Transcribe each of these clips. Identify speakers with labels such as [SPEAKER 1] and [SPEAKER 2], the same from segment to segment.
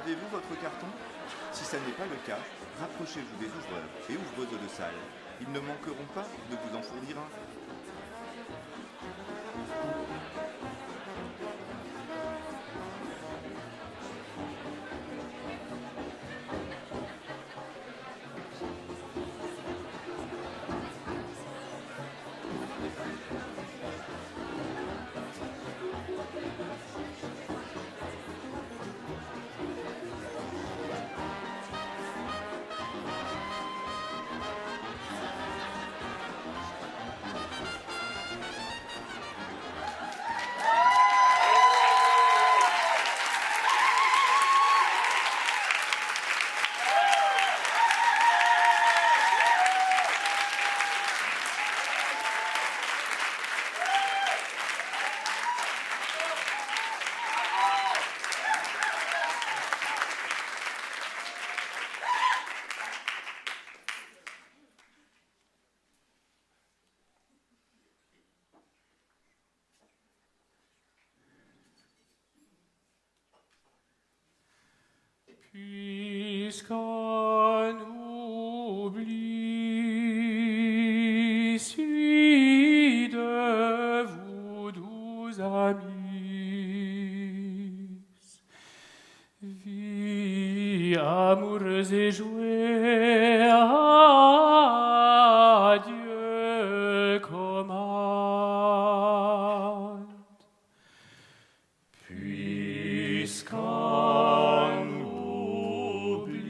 [SPEAKER 1] Avez-vous votre carton? Si ça n'est pas le cas, rapprochez-vous des ouvreurs et ouvreuses de salle. Ils ne manqueront pas de vous en fournir un.
[SPEAKER 2] Puisqu'on oublie si de vous doux amis, vie, amours et jouets, à Dieu commande. Puisqu'on oublie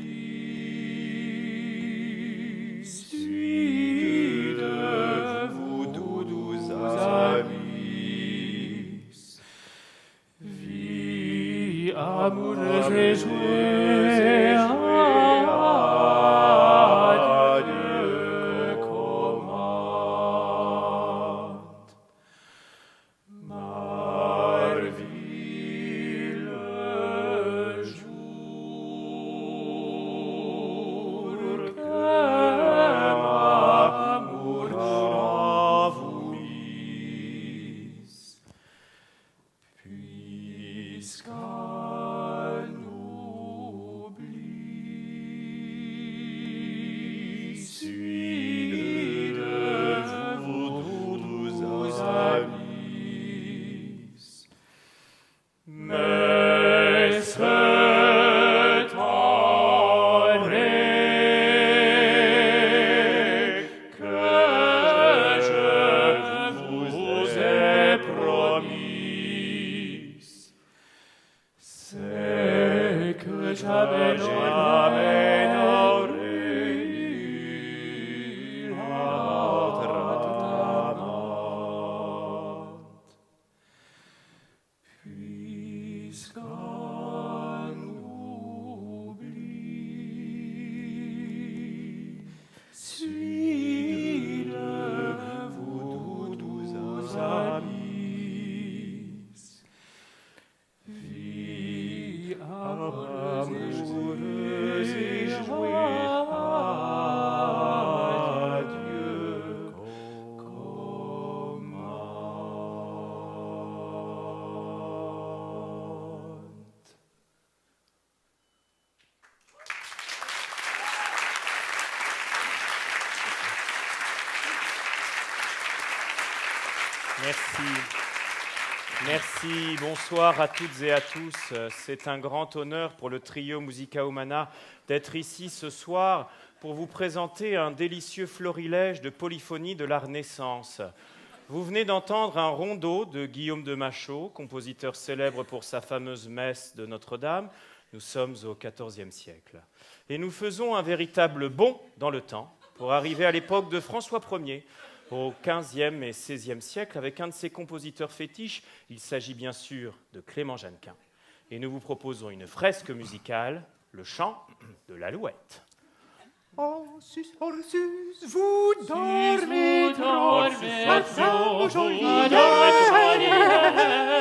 [SPEAKER 2] si de vous doux amis, vie, amours et jouets, à Dieu commande. Marvie le jour que l'amour vous mise, puisqu'on oublie si de vous doux amis. Mais ce temps est que je vous ai promis, c'est que jamais n'aurai eu l'autre amante. Puisqu'on oublie si de vous doux amis, vie, amoureuse et jouée, à Dieu commande.
[SPEAKER 3] Merci. Merci, bonsoir à toutes et à tous. C'est un grand honneur pour le trio Musica Humana d'être ici ce soir pour vous présenter un délicieux florilège de polyphonie de la Renaissance. Vous venez d'entendre un rondeau de Guillaume de Machaut, compositeur célèbre pour sa fameuse messe de Notre-Dame. Nous sommes au XIVe siècle. Et nous faisons un véritable bond dans le temps pour arriver à l'époque de François Ier, au XVe et XVIe siècle, avec un de ses compositeurs fétiches. Il s'agit bien sûr de Clément Jeannequin. Et nous vous proposons une fresque musicale, le chant de l'Alouette.
[SPEAKER 4] Orsus, Orsus, vous dormez trop, Madame Joliette,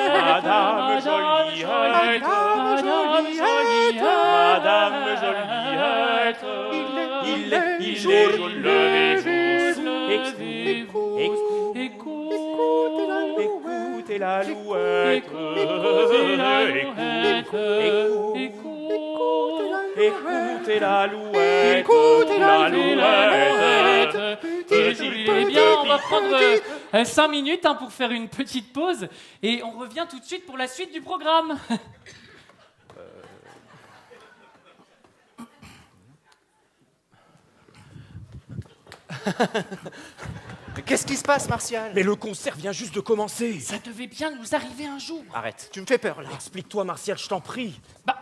[SPEAKER 3] Madame Joliette, Madame Joliette, il est jour, écoutez l'alouette, écoutez écoutez l'alouette.
[SPEAKER 4] Écoutez
[SPEAKER 2] l'alouette.
[SPEAKER 4] Petite,
[SPEAKER 2] Eh bien, on va
[SPEAKER 4] petite,
[SPEAKER 2] prendre 5 minutes pour faire une petite pause et on revient tout de suite pour la suite du programme.
[SPEAKER 5] Mais qu'est-ce qui se passe, Martial?
[SPEAKER 3] Mais le concert vient juste de commencer.
[SPEAKER 2] Ça devait bien nous arriver un jour.
[SPEAKER 5] Arrête, tu me fais peur, là.
[SPEAKER 3] Explique-toi, Martial, je t'en prie.
[SPEAKER 2] Bah,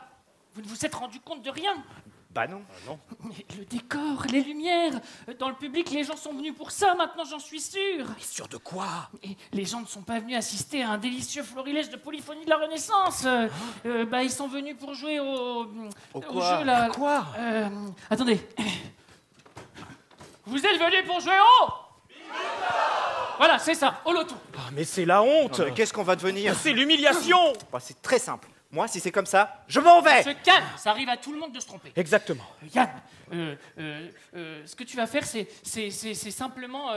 [SPEAKER 2] vous ne vous êtes rendu compte de rien.
[SPEAKER 3] Bah non.
[SPEAKER 2] Mais le décor, les lumières, dans le public, les gens sont venus pour ça, maintenant j'en suis sûr.
[SPEAKER 3] Mais sûr de quoi?
[SPEAKER 2] Et les gens ne sont pas venus assister à un délicieux florilège de polyphonie de la Renaissance. Bah, ils sont venus pour jouer au
[SPEAKER 5] quoi?
[SPEAKER 2] jeu là.
[SPEAKER 3] Quoi?
[SPEAKER 2] Attendez. Vous êtes venus pour jouer au Voilà, c'est ça, au loto.
[SPEAKER 3] Ah, mais c'est la honte.
[SPEAKER 5] Non, mais qu'est-ce qu'on va devenir?
[SPEAKER 3] C'est l'humiliation.
[SPEAKER 5] Bah, c'est très simple. Moi, si c'est comme ça, je m'en vais.
[SPEAKER 2] Se calme, ça arrive à tout le monde de se tromper.
[SPEAKER 3] Exactement.
[SPEAKER 2] Yann, ce que tu vas faire, c'est simplement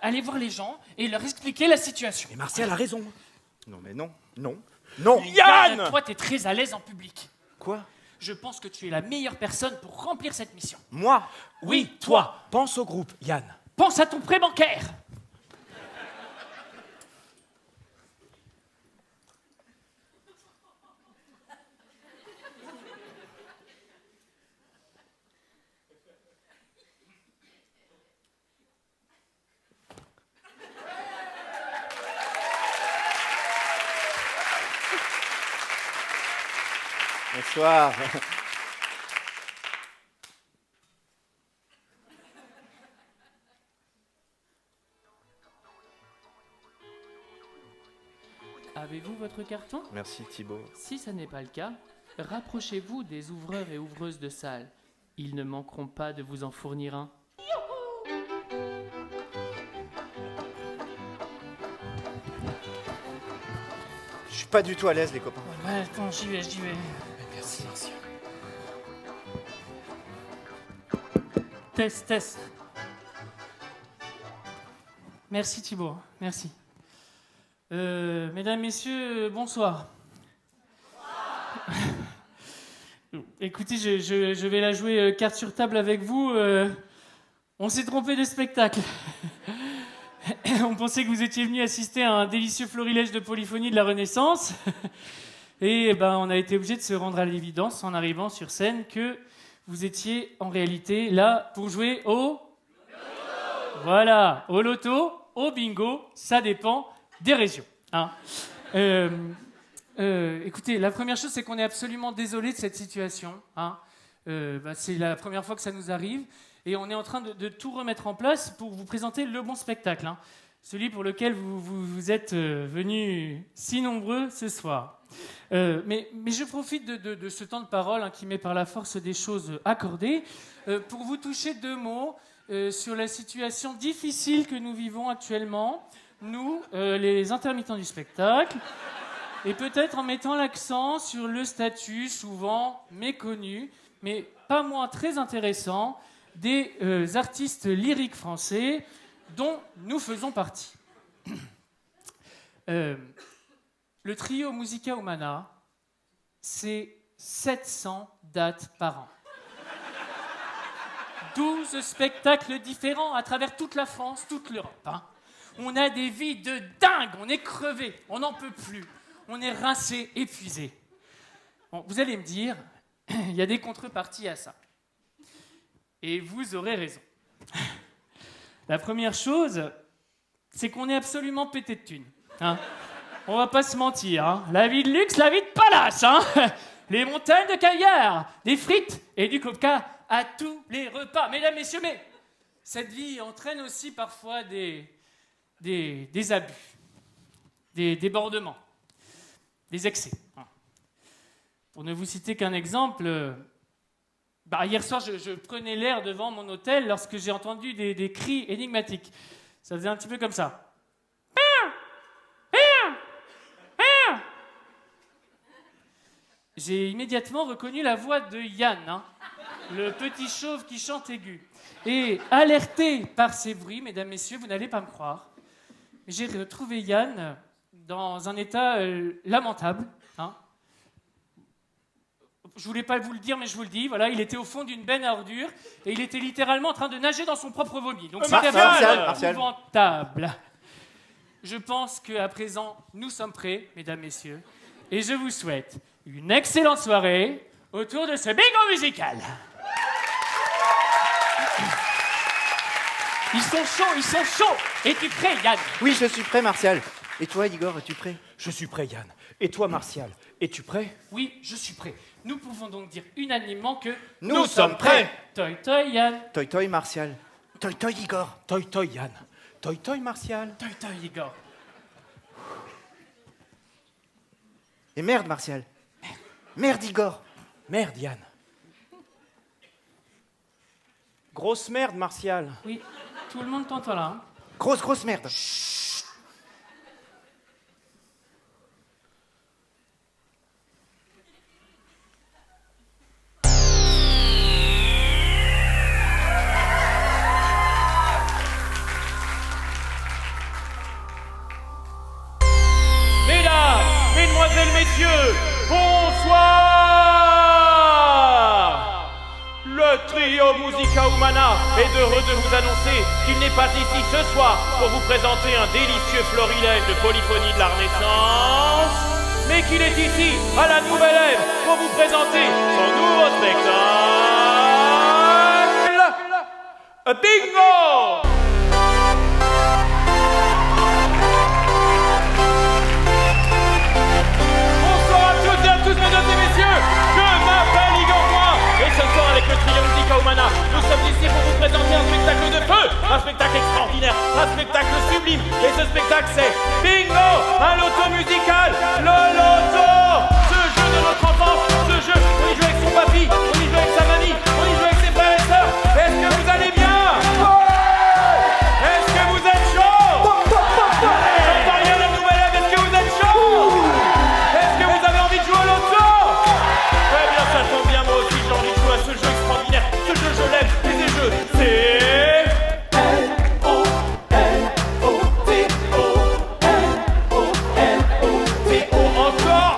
[SPEAKER 2] aller voir les gens et leur expliquer la situation.
[SPEAKER 3] Mais Martial a raison.
[SPEAKER 5] Non, mais non, non, non.
[SPEAKER 3] Yann!
[SPEAKER 2] Toi, t'es très à l'aise en public.
[SPEAKER 5] Quoi?
[SPEAKER 2] Je pense que tu es la meilleure personne pour remplir cette mission.
[SPEAKER 5] Moi?
[SPEAKER 3] Oui, toi. Pense au groupe, Yann.
[SPEAKER 2] Pense à ton prêt bancaire.
[SPEAKER 5] Bonsoir.
[SPEAKER 2] Avez-vous votre carton?
[SPEAKER 5] Merci, Thibaut.
[SPEAKER 2] Si ça n'est pas le cas, rapprochez-vous des ouvreurs et ouvreuses de salle. Ils ne manqueront pas de vous en fournir un.
[SPEAKER 5] Je suis pas du tout à l'aise, les copains.
[SPEAKER 2] Ouais, attends, j'y vais.
[SPEAKER 3] Merci, merci.
[SPEAKER 2] Test. Merci Thibaut, merci. Mesdames, messieurs, bonsoir. Écoutez, je vais la jouer carte sur table avec vous. On s'est trompé de spectacle. On pensait que vous étiez venu assister à un délicieux florilège de polyphonie de la Renaissance. Et on a été obligé de se rendre à l'évidence en arrivant sur scène que vous étiez en réalité là pour jouer au... Voilà, au loto, au bingo, ça dépend des régions. Hein. Écoutez, la première chose, c'est qu'on est absolument désolé de cette situation. Hein. C'est la première fois que ça nous arrive. Et on est en train de tout remettre en place pour vous présenter le bon spectacle. Hein. Celui pour lequel vous êtes venus si nombreux ce soir. Mais je profite de ce temps de parole qui m'est par la force des choses accordé pour vous toucher 2 mots sur la situation difficile que nous vivons actuellement, nous, les intermittents du spectacle, et peut-être en mettant l'accent sur le statut souvent méconnu, mais pas moins très intéressant, des artistes lyriques français dont nous faisons partie. Le trio Musica Humana, c'est 700 dates par an. 12 spectacles différents à travers toute la France, toute l'Europe. Hein. On a des vies de dingue, on est crevés, on n'en peut plus, on est rincés, épuisés. Bon, vous allez me dire, il y a des contreparties à ça. Et vous aurez raison. La première chose, c'est qu'on est absolument pété de thunes. Hein. On va pas se mentir. Hein. La vie de luxe, la vie de palace. Hein. Les montagnes de caviar, des frites et du coca à tous les repas. Mesdames, messieurs, mais cette vie entraîne aussi parfois des abus, des débordements, des excès. Hein. Pour ne vous citer qu'un exemple... hier soir, je prenais l'air devant mon hôtel lorsque j'ai entendu des cris énigmatiques. Ça faisait un petit peu comme ça. J'ai immédiatement reconnu la voix de Yann, hein, le petit chauve qui chante aigu. Et alerté par ces bruits, mesdames, messieurs, vous n'allez pas me croire, j'ai retrouvé Yann dans un état lamentable. Hein. Je voulais pas vous le dire, mais je vous le dis. Voilà, il était au fond d'une benne à ordures et il était littéralement en train de nager dans son propre vomi. Donc c'était
[SPEAKER 5] Martial.
[SPEAKER 2] épouvantable. Je pense qu'à présent, nous sommes prêts, mesdames, messieurs, et je vous souhaite une excellente soirée autour de ce bingo musical. Ils sont chauds. Es-tu prêt, Yann?
[SPEAKER 5] Oui, je suis prêt, Martial. Et toi, Igor, es-tu prêt?
[SPEAKER 3] Je suis prêt, Yann. Et toi, Martial, es-tu prêt?
[SPEAKER 2] Oui, je suis prêt. Nous pouvons donc dire unanimement que...
[SPEAKER 5] Nous sommes prêts.
[SPEAKER 2] Toi, Yann.
[SPEAKER 5] Toi, Martial. Toi, Igor.
[SPEAKER 3] Toi, Yann. Toi, Martial.
[SPEAKER 2] Toi, Igor.
[SPEAKER 5] Et merde, Martial. Merde, Igor.
[SPEAKER 3] Merde, Yann. Grosse merde, Martial.
[SPEAKER 2] Oui, tout le monde t'entend là. Hein.
[SPEAKER 5] Grosse merde.
[SPEAKER 3] Mesdames, mesdemoiselles, messieurs, bonsoir! Le trio Musica Humana est heureux de vous annoncer qu'il n'est pas ici ce soir pour vous présenter un délicieux florilège de polyphonie de la Renaissance, mais qu'il est ici, à la Nouvelle Ève, pour vous présenter son nouveau spectacle, Bingo! Mesdames et messieurs, je m'appelle Igor Moin et ce soir avec le trio Musica Humana, nous sommes ici pour vous présenter un spectacle de feu, un spectacle extraordinaire, un spectacle sublime. Et ce spectacle c'est Bingo, un loto musical, le loto. Ce jeu de notre enfance, ce jeu, on y joue avec son papy, on y joue avec sa mamie, on y joue avec ses frères et sœurs. Est-ce que vous allez bien? Est-ce que vous êtes chaud? J'entends rien la Nouvelle Ève, est-ce que vous êtes chaud? Est-ce que vous avez envie de jouer au loto? Très bien, ça tombe bien, moi aussi j'ai envie de jouer à ce jeu extraordinaire. Ce jeu, je l'aime, et ces jeux, c'est... L-O-L-O-T-O. Encore.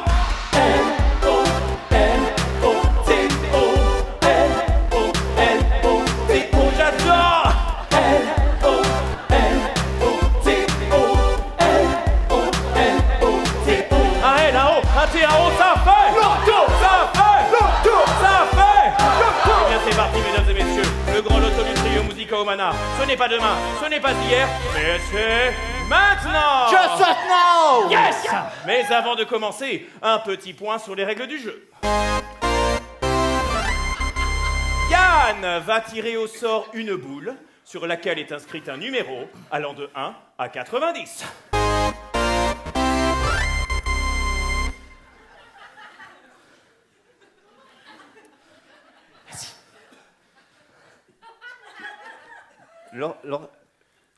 [SPEAKER 3] L-O-L-O-T-O. J'adore. Un L, un O, un T, un O, ça fait loto. Ça fait loto. Ça fait loto. Eh bien c'est parti mesdames et messieurs, le grand loto du trio Musica Humana. Ce n'est pas demain, ce n'est pas hier, mais c'est maintenant.
[SPEAKER 5] Just now.
[SPEAKER 3] Yes. Mais avant de commencer, un petit point sur les règles du jeu. Yann va tirer au sort une boule sur laquelle est inscrit un numéro allant de 1 à 90.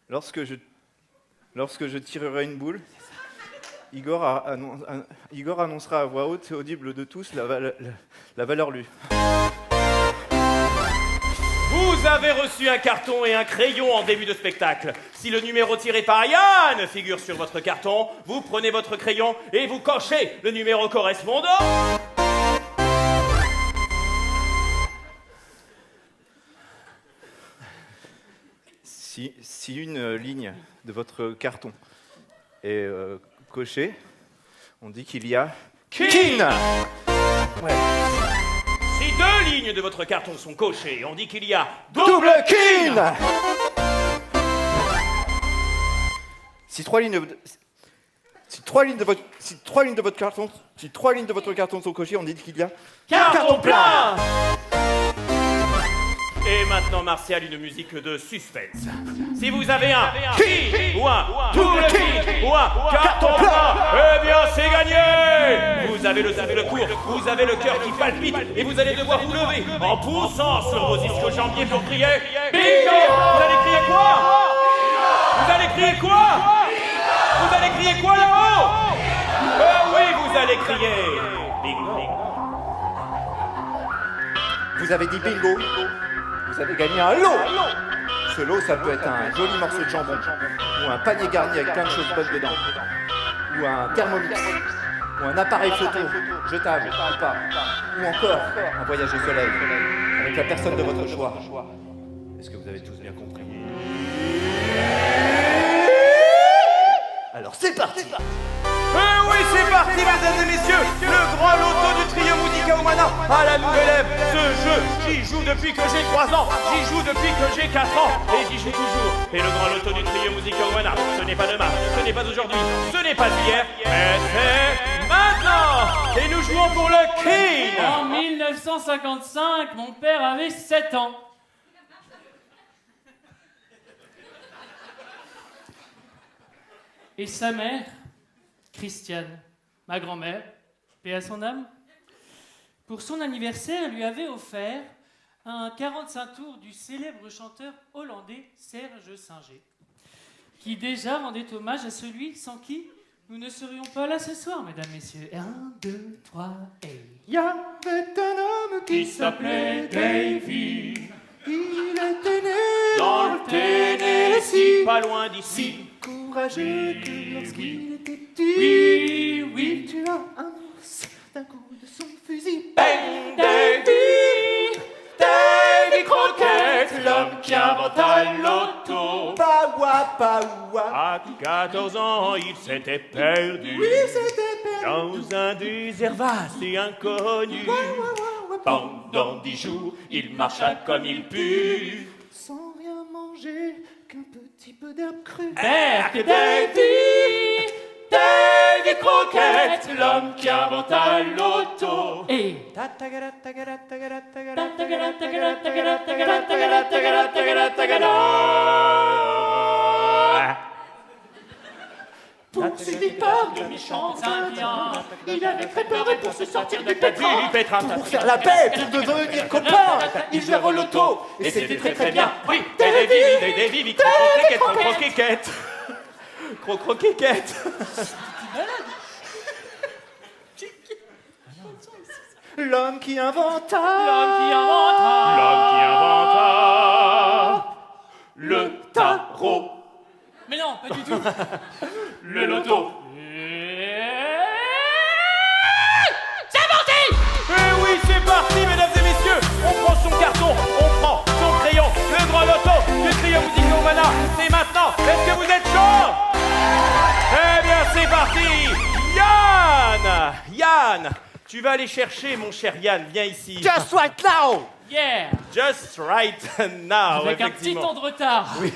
[SPEAKER 5] Lorsque je tirerai une boule, Igor annoncera à voix haute et audible de tous la valeur lue.
[SPEAKER 3] Vous avez reçu un carton et un crayon en début de spectacle. Si le numéro tiré par Yann figure sur votre carton, vous prenez votre crayon et vous cochez le numéro correspondant.
[SPEAKER 5] Si une ligne de votre carton est cochée, on dit qu'il y a Kin. Ouais.
[SPEAKER 3] Si deux lignes de votre carton sont cochées, on dit qu'il y a
[SPEAKER 5] Double Kin. Si trois lignes de votre carton sont cochées, on dit qu'il y a
[SPEAKER 3] carton plein. Et maintenant, Martial, une musique de suspense. Si vous avez un qui ou un double qui ou un carton plein, eh bien, c'est gagné. Vous avez le cours, vous avez le cœur qui palpite et vous allez devoir vous lever en poussant sur vos ischio-jambiers pour crier Bingo. Vous allez crier quoi? Vous allez crier quoi? Vous allez crier quoi là-haut? Oui, vous allez crier Bingo.
[SPEAKER 5] Vous avez dit bingo. Vous avez gagné un lot. Ce lot, ça peut être un joli morceau de jambon, ou un panier garni avec plein de choses bonnes dedans, ou un thermomix, ou un appareil photo jetable ou pas. ou encore un voyage au soleil avec la personne de votre choix. Est-ce que vous avez tous bien compris? Alors c'est parti!
[SPEAKER 3] Oui, c'est parti, mesdames et messieurs, le grand loto du trio Musica Humana à la nouvelle Ève. Ce jeu, j'y joue depuis que j'ai 3 ans, j'y joue depuis que j'ai 4 ans, et j'y joue toujours. Et le grand loto du trio Musica Humana, ce n'est pas demain, ce n'est pas aujourd'hui, ce n'est pas hier, mais c'est maintenant. Et nous jouons pour le King.
[SPEAKER 2] En 1955, mon père avait 7 ans. Et sa mère, Christiane, ma grand-mère, paix à son âme, pour son anniversaire, lui avait offert un 45 tours du célèbre chanteur hollandais Serge Singer, qui déjà rendait hommage à celui sans qui nous ne serions pas là ce soir, mesdames, messieurs. 1, 2, 3, et...
[SPEAKER 4] Il y avait un homme qui s'appelait Davy. Il était né
[SPEAKER 3] Dans le Tennessee, pas loin d'ici.
[SPEAKER 4] courageux que lorsqu'il était petit.
[SPEAKER 2] Oui, oui,
[SPEAKER 4] Tu as un ours d'un coup de son fusil.
[SPEAKER 3] Bang, Davy, Davy Croquette, l'homme qui inventa l'auto.
[SPEAKER 4] Paoua, paoua.
[SPEAKER 3] À 14 ans, il s'était perdu
[SPEAKER 4] Oui, c'était perdu.
[SPEAKER 3] dans un désert vaste et inconnu. Pendant 10 jours, il marcha comme il put.
[SPEAKER 4] Sans rien manger qu'un petit peu d'herbe crue.
[SPEAKER 2] Berk Davy,
[SPEAKER 3] Davy Croquette, l'homme qui inventa l'auto.
[SPEAKER 2] et...
[SPEAKER 4] Poursuivi par de méchants indiens, il avait très peur et pour se sortir du pétrin, pour faire la paix, pour devenir copain, il jouait au loto et c'était très très bien.
[SPEAKER 3] Oui, Davy, croquette. Croquette.
[SPEAKER 4] L'homme qui inventa,
[SPEAKER 2] L'homme qui inventa...
[SPEAKER 3] L'homme qui inventa le tarot.
[SPEAKER 2] Mais non, pas du tout.
[SPEAKER 3] Le loto.
[SPEAKER 2] C'est parti!
[SPEAKER 3] Eh oui, c'est parti, mesdames et messieurs. On prend son carton, on prend son crayon. Le grand loto du trio Musica Humana, c'est maintenant. Est-ce que vous êtes chaud? Eh bien, c'est parti. Yann, tu vas aller chercher, mon cher Yann. Viens ici.
[SPEAKER 4] Just right now.
[SPEAKER 2] Yeah!
[SPEAKER 3] Just right now.
[SPEAKER 2] Avec un petit
[SPEAKER 3] effectivement.
[SPEAKER 2] temps de retard.
[SPEAKER 3] Oui,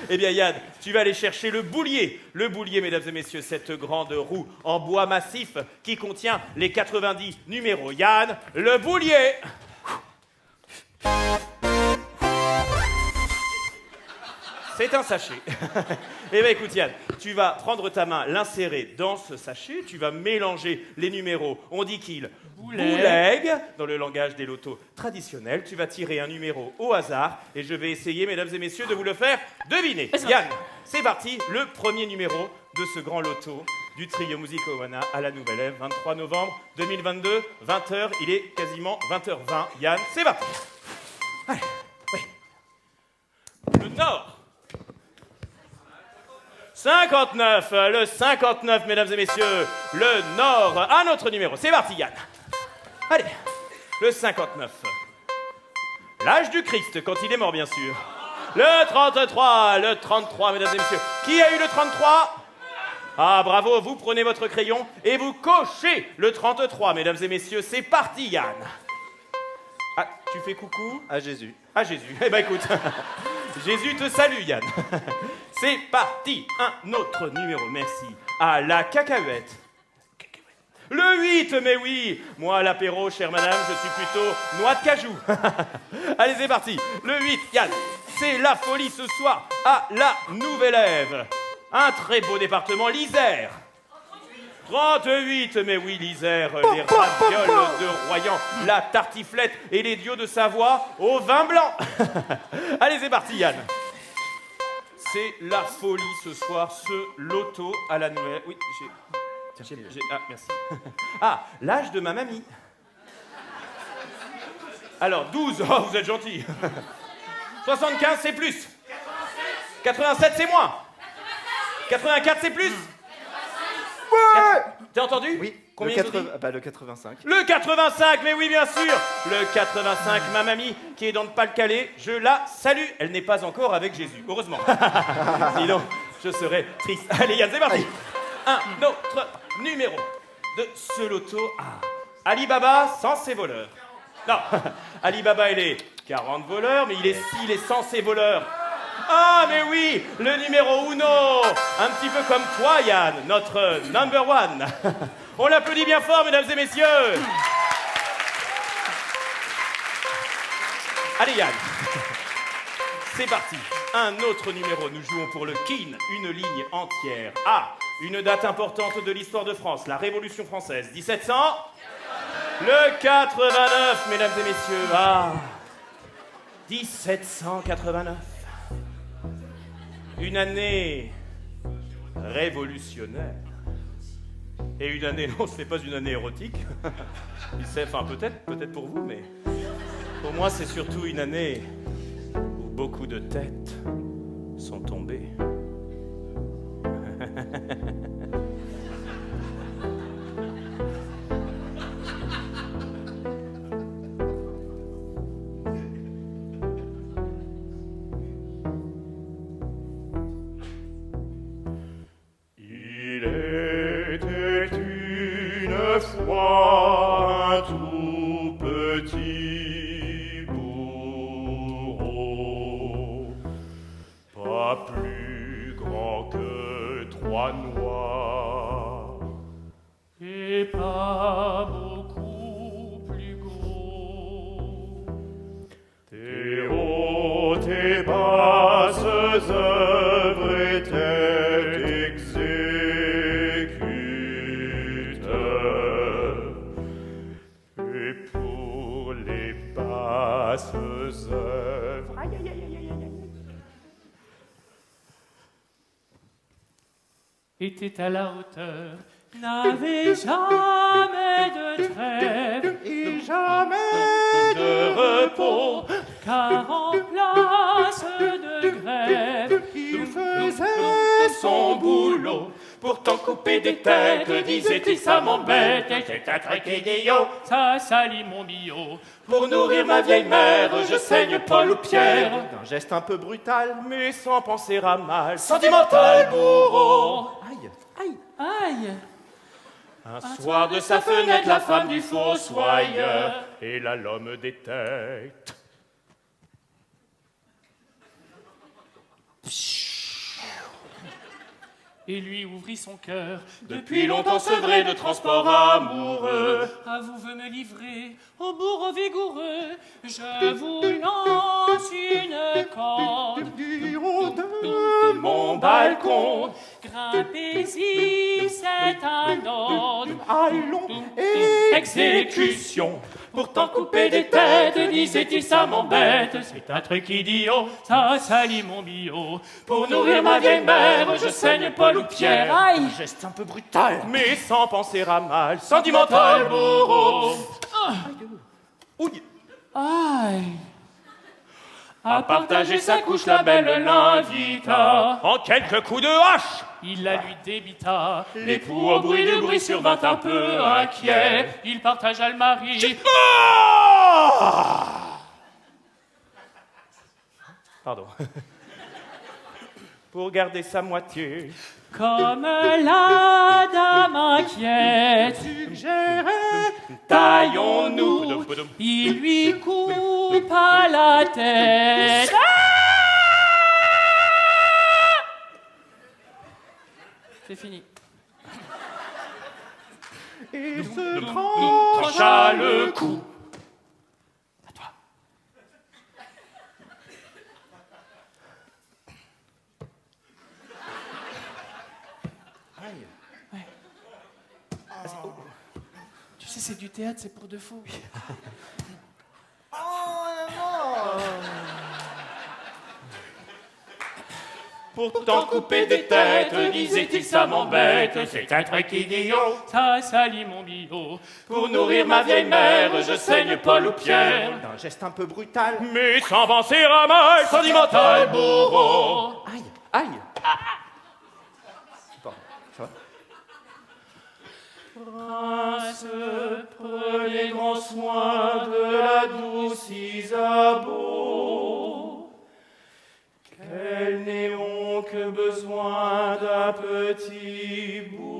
[SPEAKER 3] eh bien Yann, tu vas aller chercher le boulier. Le boulier, mesdames et messieurs, cette grande roue en bois massif qui contient les 90 numéros. Yann, le boulier. C'est un sachet. Eh bien écoute Yann, tu vas prendre ta main, l'insérer dans ce sachet, tu vas mélanger les numéros. On dit qu'il boulegue, dans le langage des lotos traditionnels. Tu vas tirer un numéro au hasard et je vais essayer, mesdames et messieurs, de vous le faire deviner. Yann, c'est parti, le premier numéro de ce grand loto du trio Musica Humana à la Nouvelle Ève, 23 novembre 2022, 20h, il est quasiment 20h20. Yann, c'est parti. Allez, oui. Le Nord. 59, le 59, mesdames et messieurs, le Nord, un autre numéro, c'est parti Yann. Allez, le 59. L'âge du Christ, quand il est mort bien sûr. Le 33, mesdames et messieurs. Qui a eu le 33 ? Ah bravo, vous prenez votre crayon et vous cochez le 33, mesdames et messieurs, c'est parti Yann. Ah, tu fais coucou ?
[SPEAKER 5] À Jésus.
[SPEAKER 3] Ah Jésus, eh ben écoute, Jésus te salue Yann. C'est parti, un autre numéro, merci. À la cacahuète. Le 8, mais oui. Moi, à l'apéro, chère madame, je suis plutôt noix de cajou. Allez, c'est parti. Le 8, Yann, c'est la folie ce soir à la Nouvelle Ève. Un très beau département, l'Isère. 38, mais oui, l'Isère, les ravioles de Royan, la tartiflette et les dios de Savoie au vin blanc. Allez, c'est parti, Yann. C'est la folie ce soir, ce loto à la Nouvelle... Oui, ah, merci. Ah, l'âge de ma mamie. Alors, 12, oh, vous êtes gentil. 75, c'est plus. 87, c'est moins. 84, c'est plus.
[SPEAKER 4] Ouais.
[SPEAKER 3] T'as entendu ?
[SPEAKER 5] Oui.
[SPEAKER 3] Combien
[SPEAKER 5] le,
[SPEAKER 3] ils ont dit
[SPEAKER 5] le 85.
[SPEAKER 3] Le 85, mais oui, bien sûr. Le 85, ma mamie, qui est dans le Pas-de-Calais, je la salue. Elle n'est pas encore avec Jésus, heureusement. Sinon, je serais triste. Allez, Yann, c'est parti. Un autre numéro de ce loto. Alibaba sans ses voleurs. Non, Alibaba, il est 40 voleurs, mais il est sans ses voleurs. Ah, mais oui, le numéro uno. Un petit peu comme toi, Yann, notre number one. On l'applaudit bien fort, mesdames et messieurs. Allez, Yann. C'est parti. Un autre numéro. Nous jouons pour le Kin. Une ligne entière. Une date importante de l'histoire de France. La Révolution française. 1700. Le 89, mesdames et messieurs. 1789. Une année révolutionnaire. Et une année, non, ce n'est pas une année érotique. Enfin, peut-être pour vous, mais pour moi, c'est surtout une année où beaucoup de têtes sont tombées.
[SPEAKER 6] Un tout petit bourreau, pas plus grand que 3 noix,
[SPEAKER 2] Et pas beaucoup plus gros.
[SPEAKER 6] tes hautes et basses œuvres étaient œuvres.
[SPEAKER 2] Était à la hauteur, n'avait jamais de trêve
[SPEAKER 4] Et jamais
[SPEAKER 3] De repos,
[SPEAKER 2] car en place de grève,
[SPEAKER 4] il faisait
[SPEAKER 3] son boulot. Pourtant couper des têtes, disait-il, ça m'embête. C'est un truc idiot.
[SPEAKER 2] ça salit mon billot.
[SPEAKER 3] Pour nourrir ma vieille mère, je saigne Paul ou Pierre.
[SPEAKER 5] D'un geste un peu brutal.
[SPEAKER 3] Mais sans penser à mal, sentimental bourreau.
[SPEAKER 5] Aïe.
[SPEAKER 2] Aïe!
[SPEAKER 3] Un soir de sa fenêtre, la femme du fossoyeur, et là l'homme des têtes.
[SPEAKER 2] Et lui ouvrit son cœur.
[SPEAKER 3] Depuis longtemps sevré de transport amoureux,
[SPEAKER 2] À vous veut me livrer, au bourreau vigoureux, je vous lance une corde.
[SPEAKER 4] du haut de
[SPEAKER 3] mon balcon,
[SPEAKER 2] Grimpez-y, c'est un ordre.
[SPEAKER 4] allons et
[SPEAKER 3] exécution. Pourtant couper des têtes, disait-il, ça m'embête. C'est un truc idiot,
[SPEAKER 2] Ça salit mon billot.
[SPEAKER 3] pour nourrir ma vieille mère, je saigne Paul ou Pierre.
[SPEAKER 2] Aïe!
[SPEAKER 5] Geste un peu brutal.
[SPEAKER 3] Mais sans penser à mal, sentimental bourreau. Ouille.
[SPEAKER 2] Aïe!
[SPEAKER 3] À partager sa couche, la belle l'invita. En quelques coups de hache,
[SPEAKER 2] Il la lui débita.
[SPEAKER 3] l'époux au bruit du bruit survint un peu inquiet.
[SPEAKER 2] Il partagea le mari.
[SPEAKER 3] Pardon. Pour garder sa moitié.
[SPEAKER 2] Comme la dame inquiète,
[SPEAKER 3] Taillons-nous.
[SPEAKER 2] il lui coupa la tête. C'est fini.
[SPEAKER 4] et se
[SPEAKER 3] Trancha le cou.
[SPEAKER 2] À toi. Ouais. Tu sais, c'est du théâtre, c'est pour de faux.
[SPEAKER 3] Pourtant couper des têtes, disait-il, ça m'embête. C'est un truc idiot.
[SPEAKER 2] Ça salit mon billot.
[SPEAKER 3] Pour nourrir ma vieille mère, je saigne Paul ou Pierre.
[SPEAKER 5] D'un geste un peu brutal.
[SPEAKER 3] Mais sans penser à mal, sentimental bourreau.
[SPEAKER 5] Aïe. Aïe. Pardon. Ça va?
[SPEAKER 3] grâce, prenez grand soin de la douce Isabeau, qu'elle n'ayons que besoin d'un petit bourreau.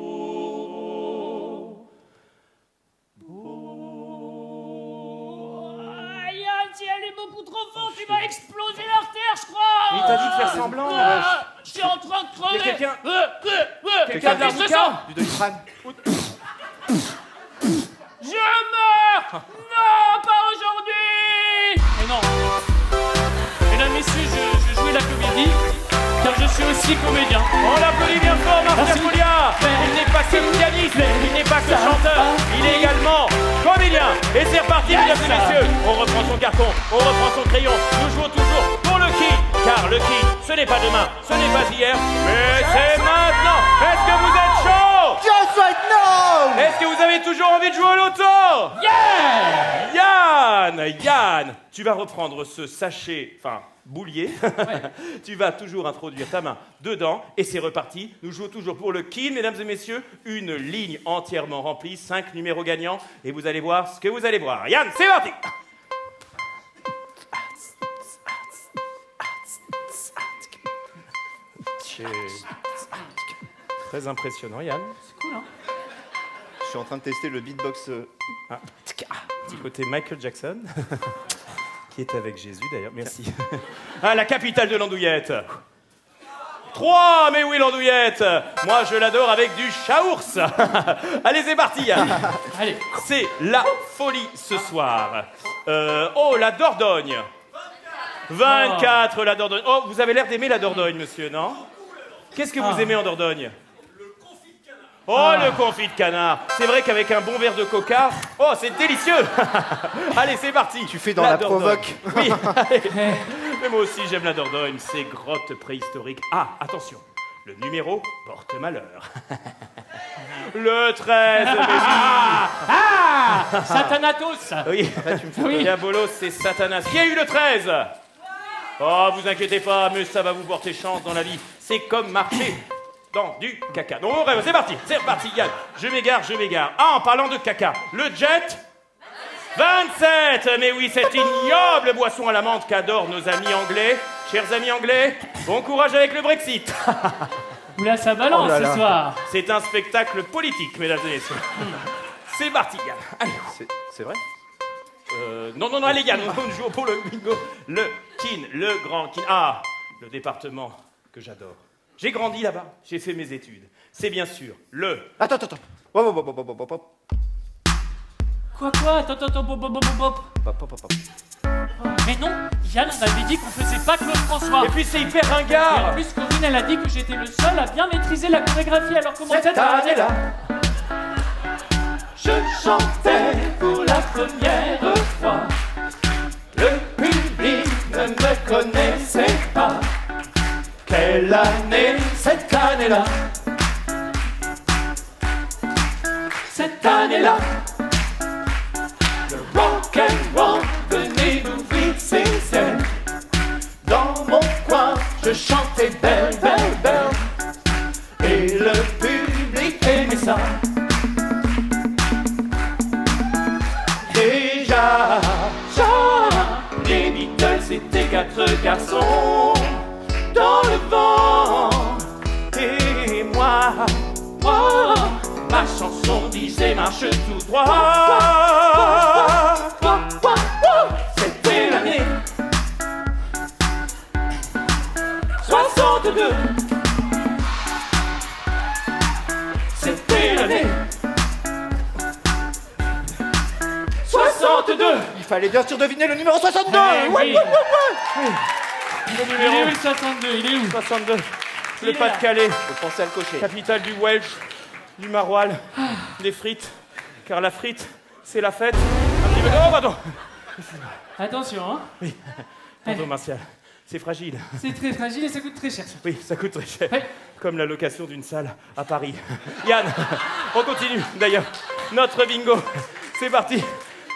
[SPEAKER 2] Yann, si elle est beaucoup trop forte, tu vas exploser l'artère, je crois.
[SPEAKER 3] Il t'a dit de faire semblant.
[SPEAKER 2] Je suis en train de crever.
[SPEAKER 3] Mais quelqu'un-
[SPEAKER 2] Quelqu'un
[SPEAKER 3] de l'arnica?
[SPEAKER 5] Du Doliprane.
[SPEAKER 2] Je meurs. Non, pas aujourd'hui. Et non. Mesdames, messieurs, je jouais la comédie, car je suis aussi comédien.
[SPEAKER 3] On l'applaudit bien fort, Marc
[SPEAKER 2] Merci.
[SPEAKER 3] Folia. Il n'est pas que pianiste, il n'est pas que chanteur, il est également comédien. Et c'est reparti, mesdames et messieurs. On reprend son carton, on reprend son crayon. Nous jouons toujours pour le Kin, car le Kin, ce n'est pas demain, ce n'est pas hier, mais c'est maintenant. Est-ce que vous êtes chaud?
[SPEAKER 4] Just right now!
[SPEAKER 3] Est-ce que vous avez toujours envie de jouer au loto? Yann, tu vas reprendre ce sachet, boulier. Tu vas toujours introduire ta main dedans et c'est reparti. Nous jouons toujours pour le Kin, mesdames et messieurs. Une ligne entièrement remplie, 5 numéros gagnants et vous allez voir ce que vous allez voir. Yann, c'est parti. Très impressionnant, Yann.
[SPEAKER 5] Je suis en train de tester le beatbox.
[SPEAKER 3] Petit côté Michael Jackson, qui est avec Jésus d'ailleurs, merci. Ah, la capitale de l'andouillette. 3, mais oui l'andouillette. Moi je l'adore avec du chaours. Allez, c'est parti Yann.
[SPEAKER 2] Allez.
[SPEAKER 3] C'est la folie ce soir. La Dordogne. 24, la Dordogne. Oh, vous avez l'air d'aimer la Dordogne, monsieur, non? Qu'est-ce que vous aimez en Dordogne? Oh, le confit de canard. C'est vrai qu'avec un bon verre de coca, oh, c'est délicieux. Allez, c'est parti.
[SPEAKER 5] Tu fais dans la
[SPEAKER 3] Dordogne.
[SPEAKER 5] provoque.
[SPEAKER 3] Oui, allez. Mais moi aussi, j'aime la Dordogne, ces grottes préhistoriques. Ah, attention, le numéro porte malheur. Le 13,
[SPEAKER 2] Satanatos.
[SPEAKER 3] oui,
[SPEAKER 2] Oui.
[SPEAKER 3] Diabolos, c'est Satanas. Qui a eu le 13? Oh, vous inquiétez pas, mais ça va vous porter chance dans la vie. C'est comme marcher dans du caca. Donc, c'est parti, Yann. Je m'égare. Ah, en parlant de caca, le jet 27. Mais oui, cette ignoble boisson à la menthe qu'adorent nos amis anglais. Chers amis anglais, bon courage avec le Brexit.
[SPEAKER 2] Oula, ça balance
[SPEAKER 5] Oh là
[SPEAKER 2] ce
[SPEAKER 5] là.
[SPEAKER 2] soir.
[SPEAKER 3] C'est un spectacle politique, mesdames et messieurs. C'est parti, Yann. Allez.
[SPEAKER 5] C'est vrai?
[SPEAKER 3] Non, allez, Yann, on joue pour le bingo. Le Kin, le grand Kin. Ah, le département que j'adore. J'ai grandi là-bas, j'ai fait mes études. C'est bien sûr le...
[SPEAKER 5] Attends. Hop.
[SPEAKER 2] Quoi Attends, bop. Mais non, Yann, on avait dit qu'on faisait pas Claude François.
[SPEAKER 3] Et puis c'est hyper
[SPEAKER 2] Et en
[SPEAKER 3] ringard.
[SPEAKER 2] plus, Corinne, elle a dit que j'étais le seul à bien maîtriser la chorégraphie. Alors comment
[SPEAKER 4] Cette année-là, je chantais pour la première fois. Le public ne me connaissait pas. Quelle année, cette année-là? Cette année-là, le rock'n'roll venait d'ouvrir ses ailes. Dans mon coin, je chantais belle, belle, belle. Et le public aimait ça. Déjà, les Beatles étaient 4 garçons dans le vent. Et moi, ma chanson disait marche tout droit. C'était l'année 62. C'était l'année 62.
[SPEAKER 5] Il fallait bien sûr deviner le numéro 62.
[SPEAKER 2] Oui.
[SPEAKER 3] Le
[SPEAKER 2] Il est où
[SPEAKER 3] numéro
[SPEAKER 2] le 62? Il est où?
[SPEAKER 3] 62.
[SPEAKER 2] Il
[SPEAKER 3] Le
[SPEAKER 2] est là.
[SPEAKER 3] Pas-de-Calais,
[SPEAKER 5] Faut penser à le cocher.
[SPEAKER 3] capitale du Welsh, du maroilles, des frites. Car la frite, c'est la fête. Un petit peu... Oh, pardon.
[SPEAKER 2] Attention, hein.
[SPEAKER 3] Pardon, Martial. C'est fragile.
[SPEAKER 2] C'est très fragile et ça coûte très cher.
[SPEAKER 3] Oui, ça coûte très cher.
[SPEAKER 2] Ouais.
[SPEAKER 3] Comme la location d'une salle à Paris. Yann, on continue d'ailleurs. Notre bingo, c'est parti.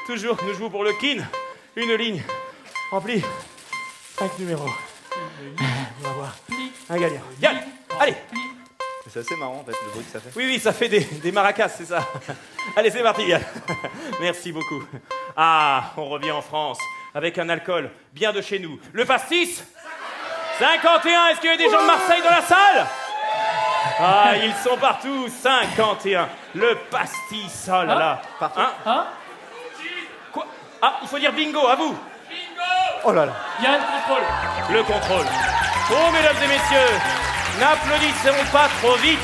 [SPEAKER 3] Toujours, nous jouons pour le Kin. Une ligne remplie. 5 numéros. On va voir un gagnant. Yann, allez.
[SPEAKER 5] C'est assez marrant en fait, le bruit que ça fait.
[SPEAKER 3] Oui, ça fait des maracas, c'est ça. Allez, c'est parti, Yann. Merci beaucoup. Ah, on revient en France avec un alcool bien de chez nous. Le pastis 51, est-ce qu'il y a des gens de Marseille dans la salle? Ah, ils sont partout, 51. Le pastis, oh là là.
[SPEAKER 5] Partout.
[SPEAKER 2] Hein?
[SPEAKER 3] Quoi? Ah, il faut dire bingo, à vous.
[SPEAKER 5] Oh là là.
[SPEAKER 2] Yann, contrôle.
[SPEAKER 3] Le contrôle. Oh, mesdames et messieurs, n'applaudissons pas trop vite.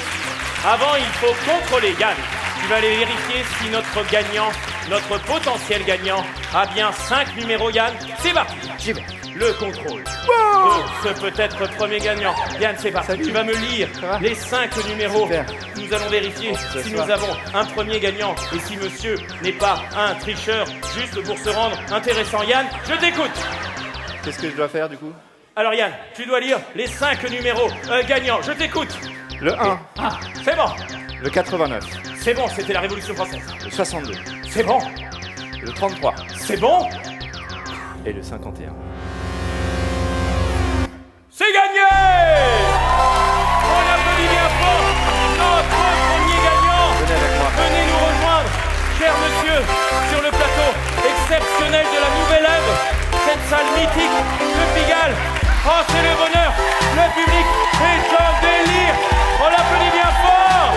[SPEAKER 3] Avant, il faut contrôler. Yann, tu vas aller vérifier si notre gagnant, notre potentiel gagnant, a bien 5 numéros, Yann. C'est parti.
[SPEAKER 5] J'y vais.
[SPEAKER 3] Le contrôle. Ce peut être le premier gagnant. Yann, c'est parti.
[SPEAKER 5] Salut.
[SPEAKER 3] Tu vas me lire
[SPEAKER 5] Ça va?
[SPEAKER 3] les 5 numéros.
[SPEAKER 5] Super.
[SPEAKER 3] Nous allons vérifier
[SPEAKER 5] ce
[SPEAKER 3] si
[SPEAKER 5] soir.
[SPEAKER 3] nous avons un premier gagnant et si monsieur n'est pas un tricheur juste pour se rendre intéressant. Yann, je t'écoute.
[SPEAKER 5] Qu'est-ce que je dois faire du coup?
[SPEAKER 3] Alors Yann, tu dois lire les 5 numéros gagnants. Je t'écoute.
[SPEAKER 5] Le 1,
[SPEAKER 3] C'est bon.
[SPEAKER 5] le 89,
[SPEAKER 3] C'est bon, c'était la Révolution française.
[SPEAKER 5] le 62,
[SPEAKER 3] C'est bon.
[SPEAKER 5] le 33
[SPEAKER 3] C'est bon.
[SPEAKER 5] et le 51.
[SPEAKER 3] C'est gagné. On applaudit bien fort notre premier gagnant.
[SPEAKER 5] Venez avec moi.
[SPEAKER 3] Venez nous rejoindre, cher monsieur, sur le plateau exceptionnel de la Nouvelle Ève. Cette salle mythique de Pigalle. Oh, c'est le bonheur. Le public est en délire. On l'applaudit bien fort.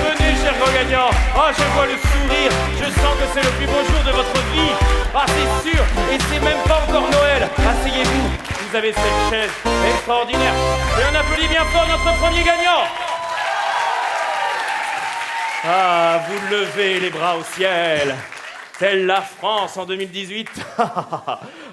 [SPEAKER 3] Venez, cher grand gagnant. Oh, je vois le sourire. Je sens que c'est le plus beau jour de votre vie. Ah, c'est sûr. Et c'est même pas encore Noël. Asseyez-vous. Vous avez cette chaise extraordinaire. Et on applaudit bien fort notre premier gagnant. Ah, vous levez les bras au ciel. Telle la France en 2018.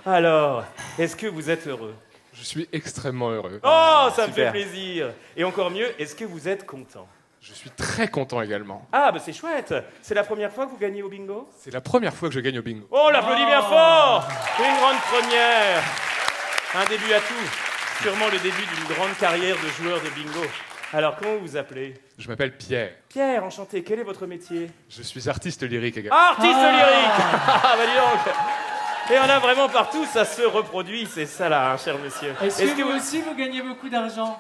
[SPEAKER 3] Alors, est-ce que vous êtes heureux?
[SPEAKER 7] Je suis extrêmement heureux.
[SPEAKER 3] Oh, ça me
[SPEAKER 5] super.
[SPEAKER 3] fait plaisir. Et encore mieux, est-ce que vous êtes content?
[SPEAKER 7] Je suis très content également.
[SPEAKER 3] Ah, bah c'est chouette. C'est la première fois que vous gagnez au bingo?
[SPEAKER 7] C'est la première fois que je gagne au bingo.
[SPEAKER 3] Oh, on l'applaudit bien fort. Une grande première. Un début à tout. Sûrement le début d'une grande carrière de joueur de bingo. Alors, comment vous vous appelez?
[SPEAKER 7] Je m'appelle Pierre.
[SPEAKER 3] Pierre, enchanté. Quel est votre métier?
[SPEAKER 7] Je suis artiste lyrique également.
[SPEAKER 3] Artiste lyrique. Ah, bah dis donc. Et on a vraiment partout, ça se reproduit, c'est ça là, hein, cher monsieur.
[SPEAKER 2] Est-ce que vous aussi, vous gagnez beaucoup d'argent?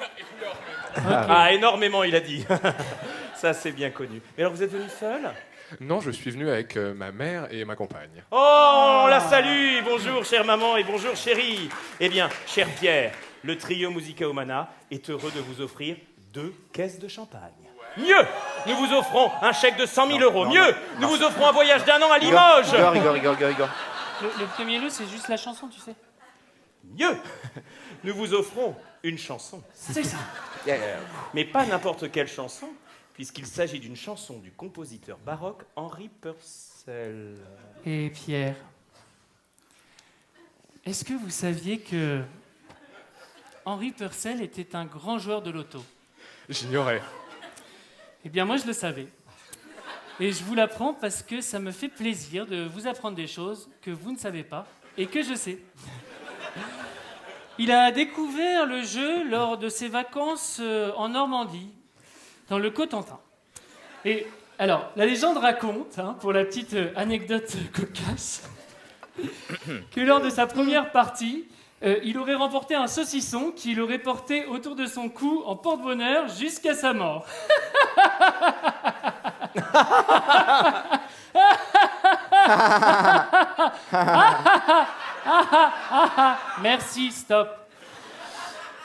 [SPEAKER 3] Ah, énormément, il a dit. Ça, c'est bien connu. Mais alors, vous êtes venu seul?
[SPEAKER 7] Non, je suis venu avec ma mère et ma compagne.
[SPEAKER 3] Oh, on la salue. Bonjour, chère maman, et bonjour, chérie. Eh bien, cher Pierre, le trio Musica Humana est heureux de vous offrir 2 caisses de champagne. Mieux, nous vous offrons un chèque de 100 000 euros. Mieux, nous vous offrons un voyage d'1 an à Limoges.
[SPEAKER 5] Rigole.
[SPEAKER 2] Le premier lot, c'est juste la chanson, tu sais.
[SPEAKER 3] Mieux, nous vous offrons une chanson.
[SPEAKER 2] C'est ça.
[SPEAKER 3] Mais pas n'importe quelle chanson, puisqu'il s'agit d'une chanson du compositeur baroque Henri Purcell.
[SPEAKER 2] Et Pierre, est-ce que vous saviez que Henri Purcell était un grand joueur de loto?
[SPEAKER 7] J'ignorais.
[SPEAKER 2] Eh bien, moi, je le savais. Et je vous l'apprends parce que ça me fait plaisir de vous apprendre des choses que vous ne savez pas et que je sais. Il a découvert le jeu lors de ses vacances en Normandie, dans le Cotentin. Et alors, la légende raconte, pour la petite anecdote cocasse, que lors de sa première partie, il aurait remporté un saucisson qu'il aurait porté autour de son cou en porte-bonheur jusqu'à sa mort. Merci, stop.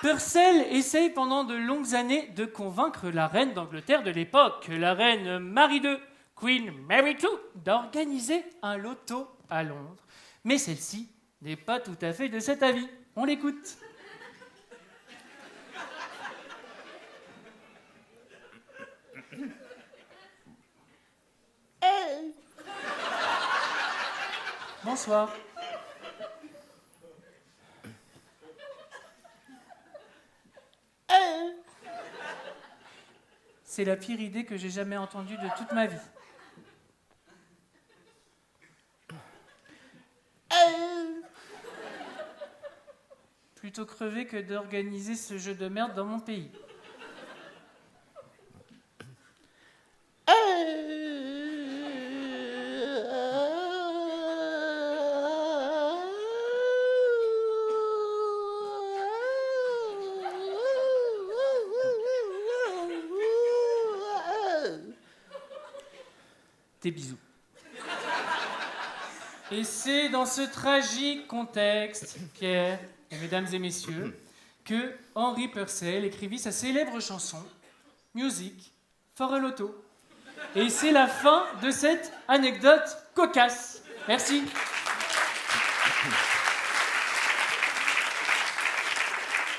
[SPEAKER 2] Purcell essaye pendant de longues années de convaincre la reine d'Angleterre de l'époque, la reine Marie II, Queen Mary II, d'organiser un loto à Londres. Mais celle-ci n'est pas tout à fait de cet avis. On l'écoute. Bonsoir. C'est la pire idée que j'ai jamais entendue de toute ma vie. Plutôt crever que d'organiser ce jeu de merde dans mon pays. Des bisous. Et c'est dans ce tragique contexte, Pierre et mesdames et messieurs, que Henri Purcell écrivit sa célèbre chanson « Music for a Lotto ». Et c'est la fin de cette anecdote cocasse. Merci.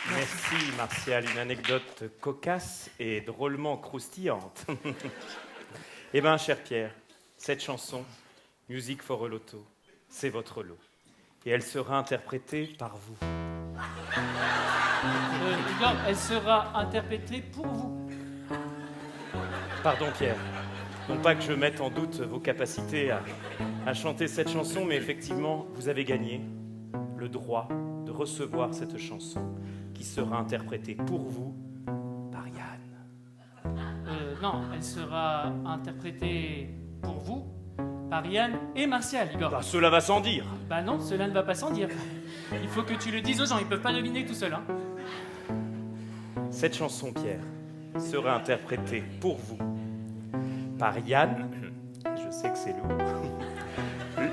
[SPEAKER 3] Merci Martial, une anecdote cocasse et drôlement croustillante. Eh bien, cher Pierre, cette chanson, Music for a Lotto, c'est votre lot. Et elle sera interprétée par vous.
[SPEAKER 2] Igor, elle sera interprétée pour vous.
[SPEAKER 3] Pardon Pierre, non pas que je mette en doute vos capacités à chanter cette chanson, mais effectivement, vous avez gagné le droit de recevoir cette chanson qui sera interprétée pour vous par Yann.
[SPEAKER 2] Non, elle sera interprétée pour vous par Yann et Martial, Igor.
[SPEAKER 3] Bah, cela va sans dire.
[SPEAKER 2] Bah non, cela ne va pas sans dire. Il faut que tu le dises aux gens, ils peuvent pas deviner tout seuls. Hein.
[SPEAKER 3] Cette chanson, Pierre, sera interprétée pour vous par Yann, je sais que c'est lourd,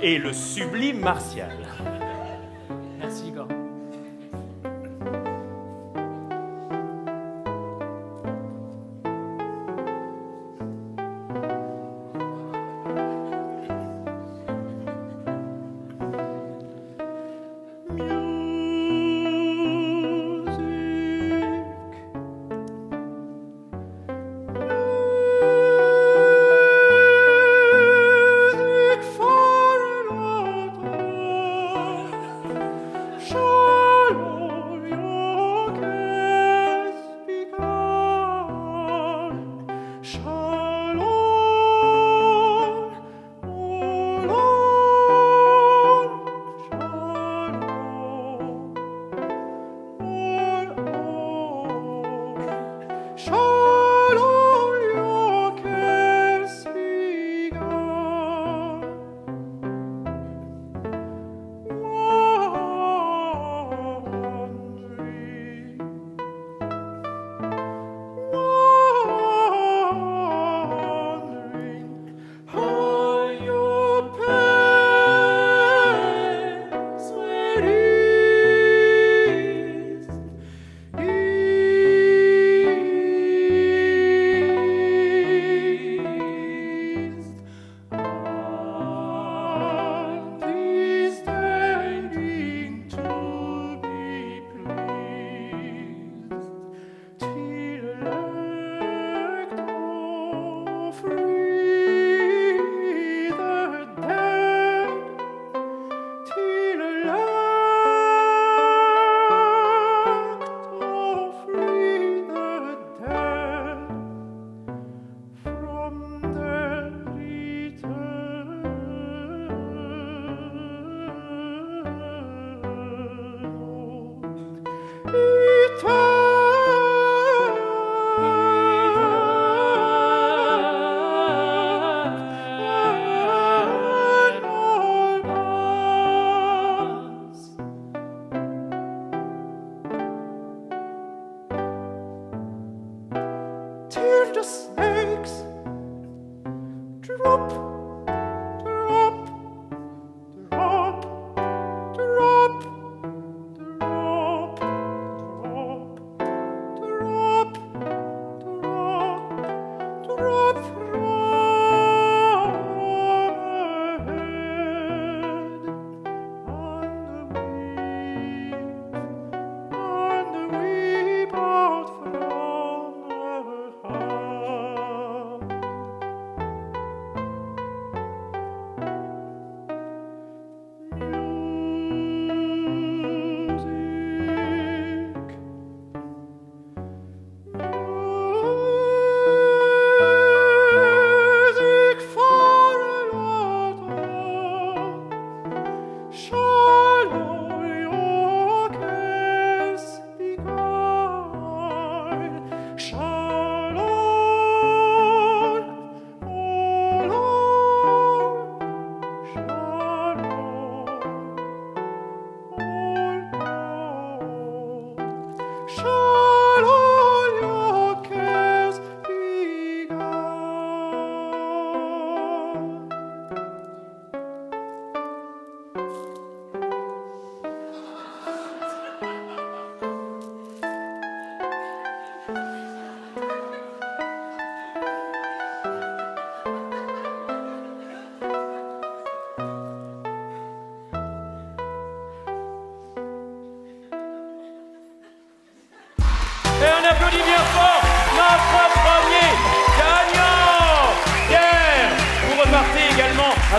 [SPEAKER 3] et le sublime Martial.
[SPEAKER 2] Merci, Igor.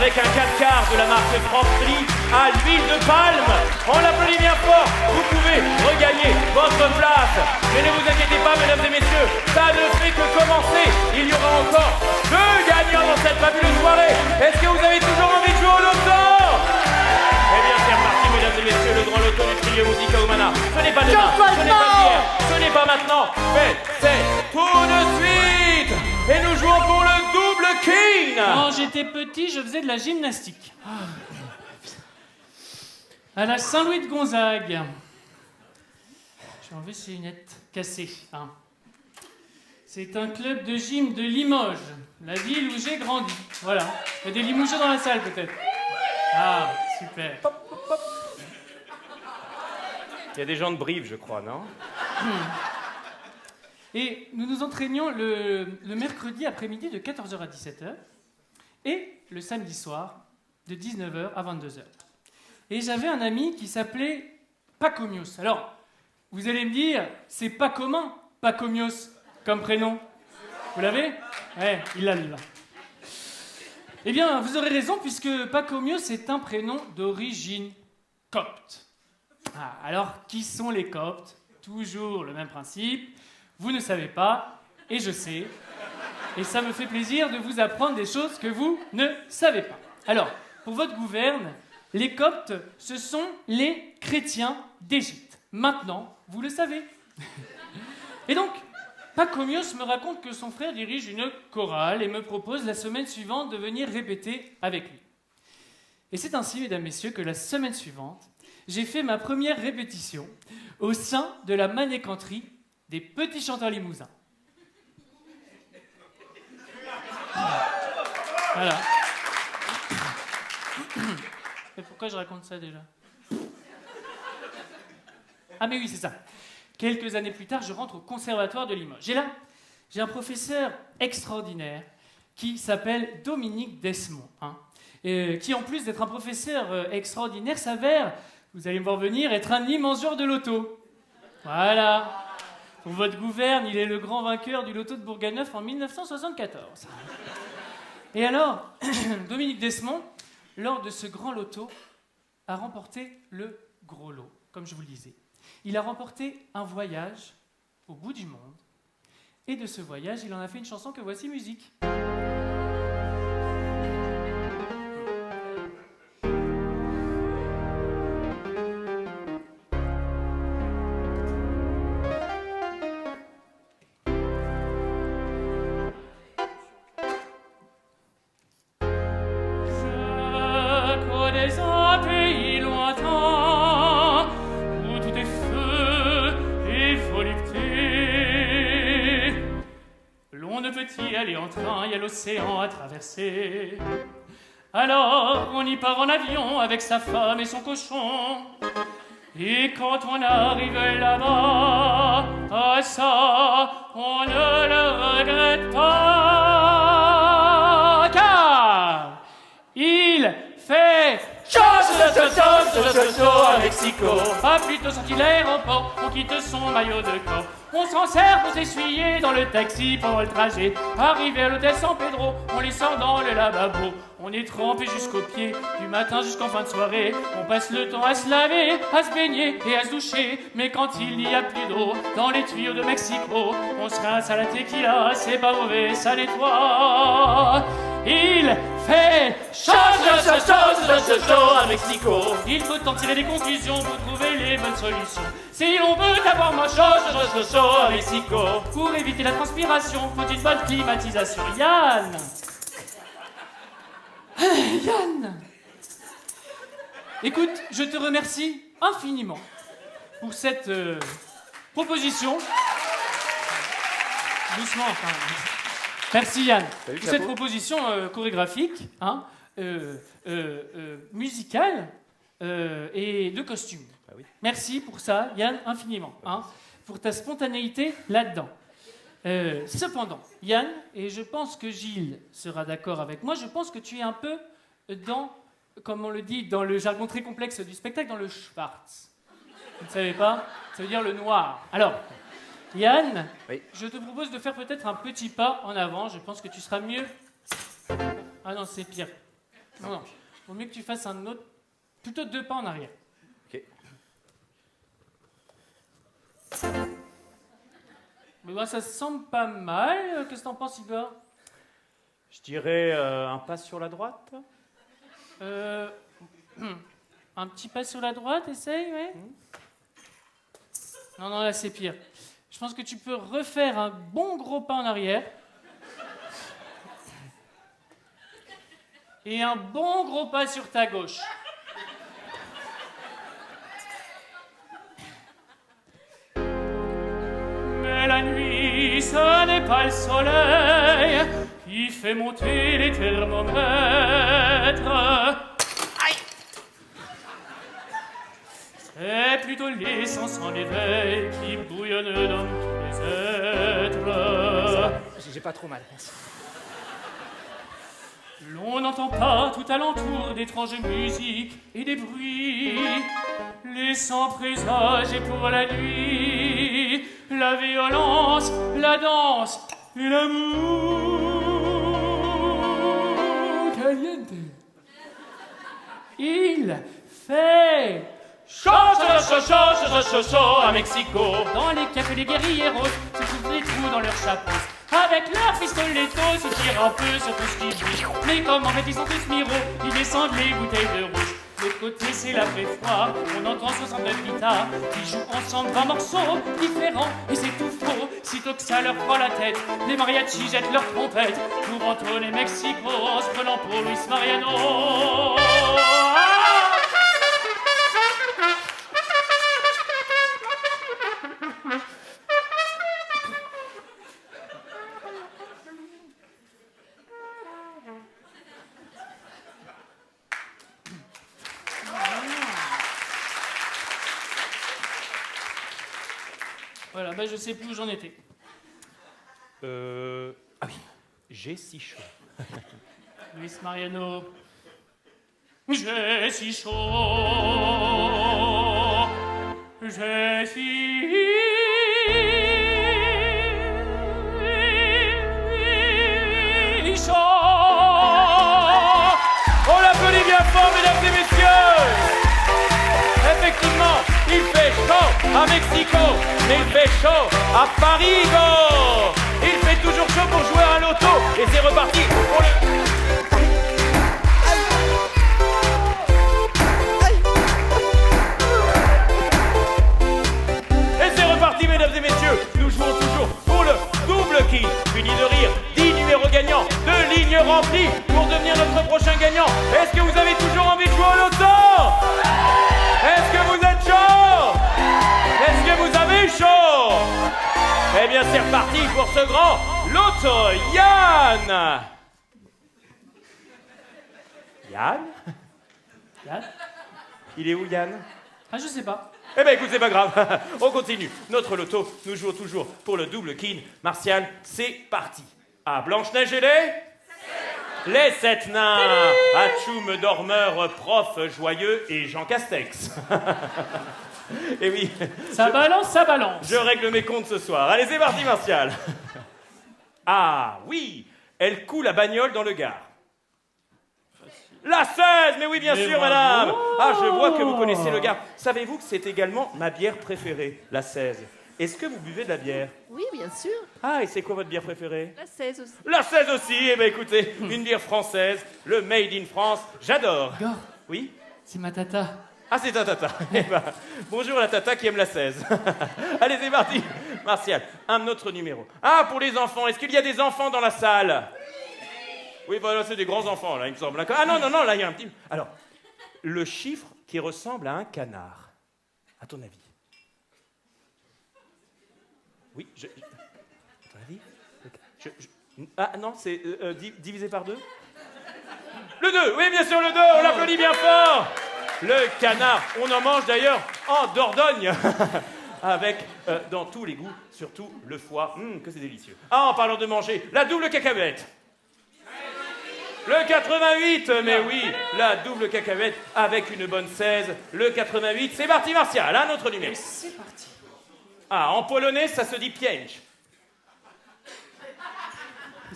[SPEAKER 3] avec un 4x de la marque Franprix à l'huile de palme. On l'applaudit bien fort. Vous pouvez regagner votre place. Mais ne vous inquiétez pas, mesdames et messieurs, ça ne fait que commencer. Il y aura encore 2 gagnants dans cette fabuleuse soirée. Est-ce que vous avez toujours envie de jouer au loto? Eh bien, c'est reparti, mesdames et messieurs, le grand loto du trio Musica Humana. Ce n'est pas demain, ce n'est pas hier, ce n'est pas maintenant, mais c'est tout de suite. Et nous jouons pour le double king.
[SPEAKER 2] Quand j'étais petit, je faisais de la gymnastique. À la Saint-Louis de Gonzague. J'ai enlevé ces lunettes cassées. Hein. C'est un club de gym de Limoges, la ville où j'ai grandi. Voilà. Il y a des Limougeaux dans la salle, peut-être. Ah, super.
[SPEAKER 3] Il y a des gens de Brive, je crois, non?
[SPEAKER 2] Et nous nous entraînions le mercredi après-midi de 14h à 17h et le samedi soir de 19h à 22h. Et j'avais un ami qui s'appelait Pacomios. Alors, vous allez me dire, c'est pas commun, Pacomios, comme prénom. Vous l'avez? Ouais, il l'a, lui, là. Eh bien, vous aurez raison, puisque Pacomios est un prénom d'origine copte. Ah, alors, qui sont les coptes? Toujours le même principe. Vous ne savez pas, et je sais. Et ça me fait plaisir de vous apprendre des choses que vous ne savez pas. Alors, pour votre gouverne, les coptes, ce sont les chrétiens d'Égypte. Maintenant, vous le savez. Et donc, Pacomios me raconte que son frère dirige une chorale et me propose la semaine suivante de venir répéter avec lui. Et c'est ainsi, mesdames, messieurs, que la semaine suivante, j'ai fait ma première répétition au sein de la manécanterie des petits chanteurs limousins. Voilà. Mais pourquoi je raconte ça déjà? Ah mais oui, c'est ça. Quelques années plus tard, je rentre au conservatoire de Limoges. Et là, j'ai un professeur extraordinaire qui s'appelle Dominique Desmond, hein, qui, en plus d'être un professeur extraordinaire, s'avère, vous allez me voir venir, être un immense joueur de loto. Voilà. Pour votre gouverne, il est le grand vainqueur du loto de Bourganeuf en 1974. Et alors, Dominique Desmond, lors de ce grand loto, a remporté le gros lot, comme je vous le disais. Il a remporté un voyage au bout du monde. Et de ce voyage, il en a fait une chanson que voici musique. Il y a l'océan à traverser. Alors on y part en avion avec sa femme et son cochon. Et quand on arrive là-bas, ah ça, on ne le regrette pas, car il fait à Mexico. Pas plutôt sorti l'aéroport, on quitte son maillot de corps. On s'en sert pour s'essuyer dans le taxi pendant le trajet. Arrivé à l'hôtel San Pedro, on les sort dans le lavabo. On est trempé jusqu'aux pieds, du matin jusqu'en fin de soirée. On passe le temps à se laver, à se baigner et à se doucher. Mais quand il n'y a plus d'eau dans les tuyaux de Mexico, on se rince à la tequila, c'est pas mauvais, ça nettoie. Il fait chaud à Mexico. Il faut en tirer des conclusions pour trouver les bonnes solutions. Si l'on veut avoir moins chaud à Mexico, pour éviter la transpiration, faut une bonne climatisation. Yann! Yann! Écoute, je te remercie infiniment pour cette proposition. Doucement, quand même. Merci Yann.
[SPEAKER 5] Salut,
[SPEAKER 2] pour cette proposition chorégraphique, hein, musicale et de costume.
[SPEAKER 5] Ah oui.
[SPEAKER 2] Merci pour ça, Yann, infiniment, hein, pour ta spontanéité là-dedans. Cependant, Yann, et je pense que Gilles sera d'accord avec moi, je pense que tu es un peu dans, comme on le dit, dans le jargon très complexe du spectacle, dans le schwarz. Vous ne savez pas? Ça veut dire le noir. Alors, Yann,
[SPEAKER 5] oui.
[SPEAKER 2] Je te propose de faire peut-être un petit pas en avant. Je pense que tu seras mieux. Ah non, c'est pire. Non. Vaut mieux que tu fasses un autre... Plutôt 2 pas en arrière.
[SPEAKER 5] Ok.
[SPEAKER 2] Mais bah, ça semble pas mal. Qu'est-ce que t'en penses, Igor?
[SPEAKER 3] Je dirais un pas sur la droite.
[SPEAKER 2] Un petit pas sur la droite, essaye, ouais. Non, là, c'est pire. Je pense que tu peux refaire un bon gros pas en arrière. Et un bon gros pas sur ta gauche. Mais la nuit, ce n'est pas le soleil qui fait monter les thermomètres. Aïe! C'est plutôt l'essence en éveil qui bouillonne dans tous les êtres.
[SPEAKER 4] J'ai pas trop mal, merci.
[SPEAKER 2] L'on n'entend pas tout alentour d'étranges musiques et des bruits, laissant présager pour la nuit la violence, la danse et l'amour. Caliente. Il fait chaud à Mexico. Dans les cafés, les guerrieros se trouvent des trous dans leurs chapeaux. Avec leurs pistolettos, ils tirent un peu sur tout ce qui bouge. Mais comme en fait ils sont tous miroirs, ils descendent les bouteilles de rouge. De l'autre côté c'est la vraie froid, on entend 69 guitares qui jouent ensemble 20 morceaux différents. Et c'est tout faux, sitôt que ça leur prend la tête, les mariachis jettent leurs trompettes pour entonner Mexico en se prenant pour Luis Mariano. Voilà, je sais plus où j'en étais.
[SPEAKER 3] Ah oui, j'ai si chaud.
[SPEAKER 2] Luis Mariano. J'ai si chaud. J'ai si chaud.
[SPEAKER 3] On l'applaudit bien fort, mesdames et messieurs. Effectivement, il fait chaud à Mexico, mais il fait chaud à Paris, Igor. Il fait toujours chaud pour jouer à l'auto, et c'est reparti pour le... Et c'est reparti, mesdames et messieurs. Nous jouons toujours pour le double kill. Fini de rire, 10 numéros gagnants, 2 lignes remplies pour devenir notre prochain gagnant. Est-ce que vous avez toujours envie de jouer à l'auto? Est-ce que vous êtes chaud? Est-ce que vous avez chaud? Eh bien, c'est reparti pour ce grand loto. Yann. Yann?
[SPEAKER 2] Yann?
[SPEAKER 3] Il est où, Yann?
[SPEAKER 2] Ah, je sais pas.
[SPEAKER 3] Eh bien, écoute, c'est pas grave. On continue. Notre loto, nous jouons toujours pour le double kin. Martial, c'est parti. À Blanche-Neige et les 7 nains. À Tchoum, dormeur, prof, joyeux et Jean Castex. Et oui.
[SPEAKER 2] Ça balance, ça balance.
[SPEAKER 3] Je règle mes comptes ce soir. Allez, c'est parti, Martial. Ah oui, elle coule la bagnole dans le Gard. La 16, mais oui, bien sûr, madame. Ah, je vois que vous connaissez le Gard. Savez-vous que c'est également ma bière préférée, la 16? Est-ce que vous buvez de la bière?
[SPEAKER 8] Oui, bien sûr.
[SPEAKER 3] Ah, et c'est quoi votre bière préférée?
[SPEAKER 8] La 16 aussi.
[SPEAKER 3] La 16 aussi. Eh bien, écoutez, une bière française, le Made in France, j'adore.
[SPEAKER 2] Igor,
[SPEAKER 3] Oui?
[SPEAKER 2] c'est ma tata.
[SPEAKER 3] Ah, c'est ta tata. Eh ben, bonjour la tata qui aime la 16. Allez, c'est parti. Martial, un autre numéro. Ah, pour les enfants, est-ce qu'il y a des enfants dans la salle? Oui, voilà, c'est des grands enfants, là, il me semble. Ah non, là, il y a un petit... Alors, le chiffre qui ressemble à un canard, à ton avis? Oui, à ton avis? Ah non, c'est divisé par 2? Le 2, oui, bien sûr, le 2, on l'applaudit bien fort. Le canard, on en mange d'ailleurs en Dordogne. Avec, dans tous les goûts, surtout le foie. Que c'est délicieux. Ah, en parlant de manger, la double cacahuète. Le 88, mais oui, la double cacahuète avec une bonne 16. Le 88, c'est parti, Martial, un autre numéro.
[SPEAKER 2] C'est parti.
[SPEAKER 3] Ah, en polonais, ça se dit pięć.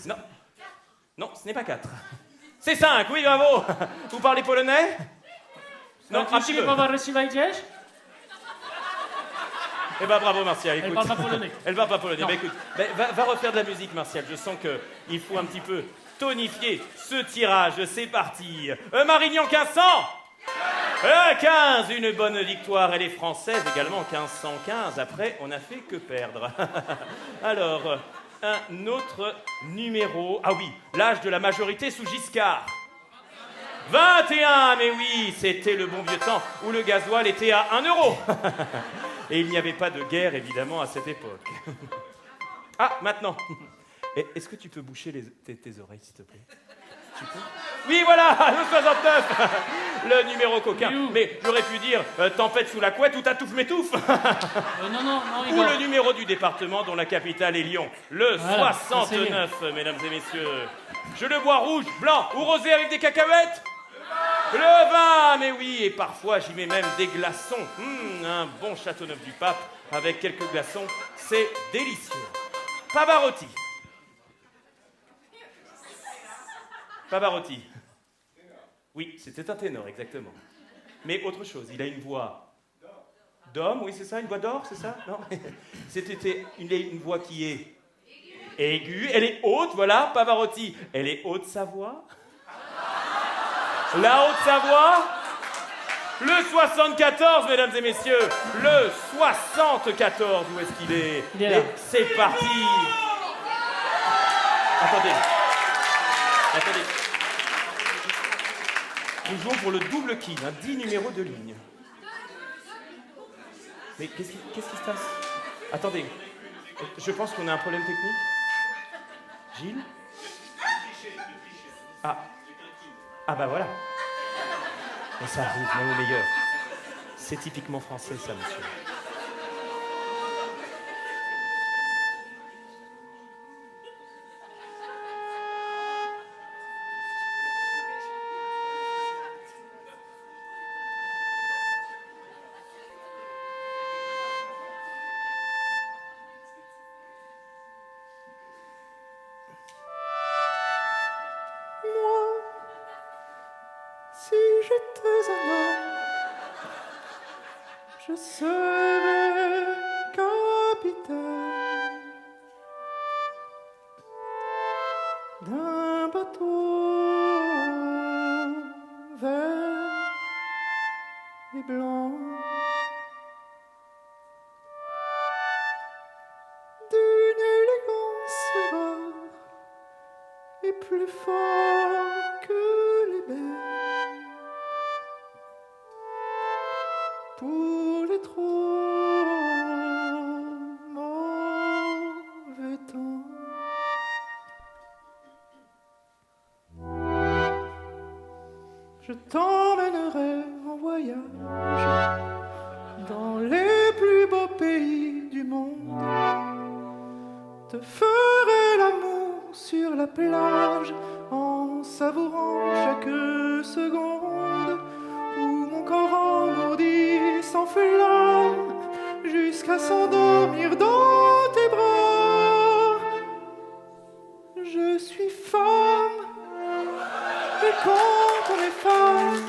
[SPEAKER 3] Non. Non, ce n'est pas 4. C'est 5, oui, bravo. Vous parlez polonais? Non, un petit peu. Eh ben bravo Martial, écoute.
[SPEAKER 2] Elle parle pas polonais.
[SPEAKER 3] Elle parle pas polonais.
[SPEAKER 2] Non.
[SPEAKER 3] Bah, écoute, va refaire de la musique Martial. Je sens qu'il faut un petit peu tonifier ce tirage. C'est parti. Marignan 1500. 15, une bonne victoire. Elle est française également, 1515. Après, on n'a fait que perdre. Alors, un autre numéro. Ah oui, l'âge de la majorité sous Giscard. 21, mais oui, c'était le bon vieux temps où le gasoil était à 1 euro. Et il n'y avait pas de guerre, évidemment, à cette époque. Ah, maintenant. Est-ce que tu peux boucher tes oreilles, s'il te plaît? Tu peux? Oui, voilà, le 69. Le numéro coquin. Mais j'aurais pu dire tempête sous la couette ou tatouffe m'étouffe.
[SPEAKER 2] Non,
[SPEAKER 3] Ou
[SPEAKER 2] Igor.
[SPEAKER 3] le numéro du département dont la capitale est Lyon. Le
[SPEAKER 2] Voilà,
[SPEAKER 3] 69, mesdames et messieurs. Je le bois rouge, blanc ou rosé avec des cacahuètes. Le vin, mais oui, et parfois j'y mets même des glaçons. Un bon Châteauneuf-du-Pape avec quelques glaçons, c'est délicieux. Pavarotti. Pavarotti. Oui, c'était un ténor, exactement. Mais autre chose, il a une voix d'homme, oui, c'est ça, une voix d'or, c'est ça? Non. Il a une voix qui est aiguë, elle est haute, voilà, Pavarotti. Elle est Haute-Savoie. La Haute-Savoie, le 74, mesdames et messieurs, le 74, où est-ce qu'il est?
[SPEAKER 2] Il est là.
[SPEAKER 3] Et c'est parti. Attendez. Nous jouons pour le double kill, 10 numéros de ligne. Mais qu'est-ce qui se passe? Attendez, je pense qu'on a un problème technique. Gilles? Ah bah voilà. Mais ça arrive, même au meilleur. C'est typiquement français, ça, monsieur.
[SPEAKER 5] Si j'étais un homme, je serais capitaine d'un bateau vert et blanc, d'une élégance rare et plus fort que les belles. Pour les trop mauvais temps, je t'emmènerai en voyage dans les plus beaux pays du monde. Te ferai l'amour sur la plage en savourant chaque seconde où mon corps engourdi s'enflamme jusqu'à s'endormir dans tes bras. Je suis femme, et quand on est femme,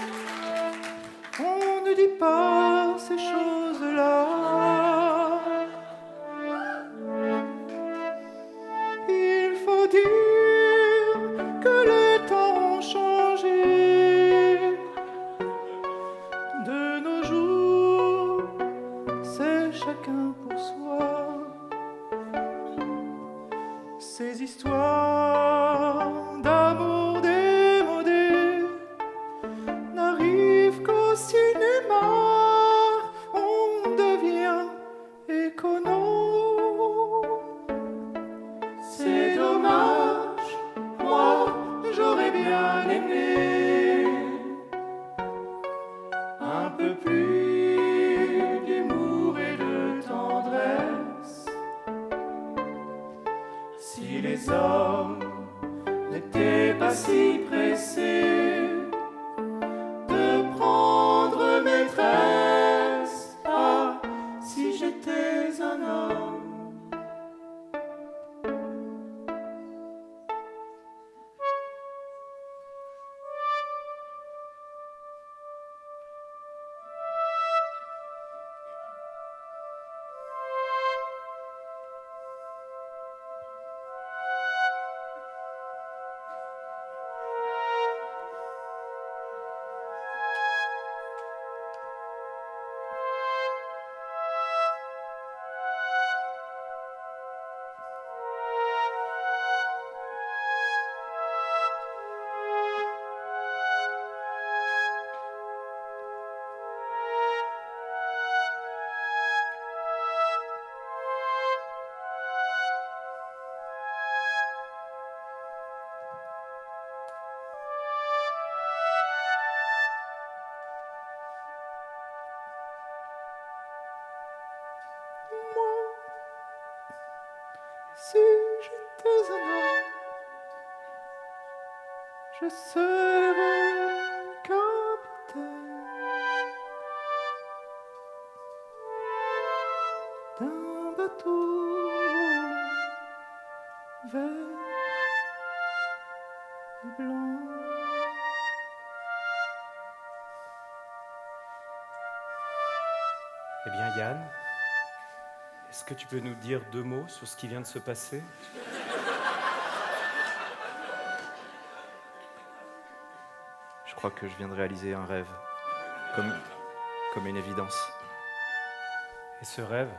[SPEAKER 5] on ne dit pas ces choses-là. Il faut dire que les temps ont changé. De nos jours, c'est chacun pour soi. Ces histoires d'amour démodées n'arrivent qu'au cinéma. On devient écono. C'est dommage, moi j'aurais bien aimé un peu plus d'humour et de tendresse. Si les hommes n'étaient pas si pressés de prendre maîtresse, ah, si j'étais un homme. artisanat. Je serai capitaine d'un bateau vert et blanc.
[SPEAKER 3] Eh bien, Yann, est-ce que tu peux nous dire 2 mots sur ce qui vient de se passer?
[SPEAKER 5] Je crois que je viens de réaliser un rêve, comme une évidence.
[SPEAKER 3] Et ce rêve,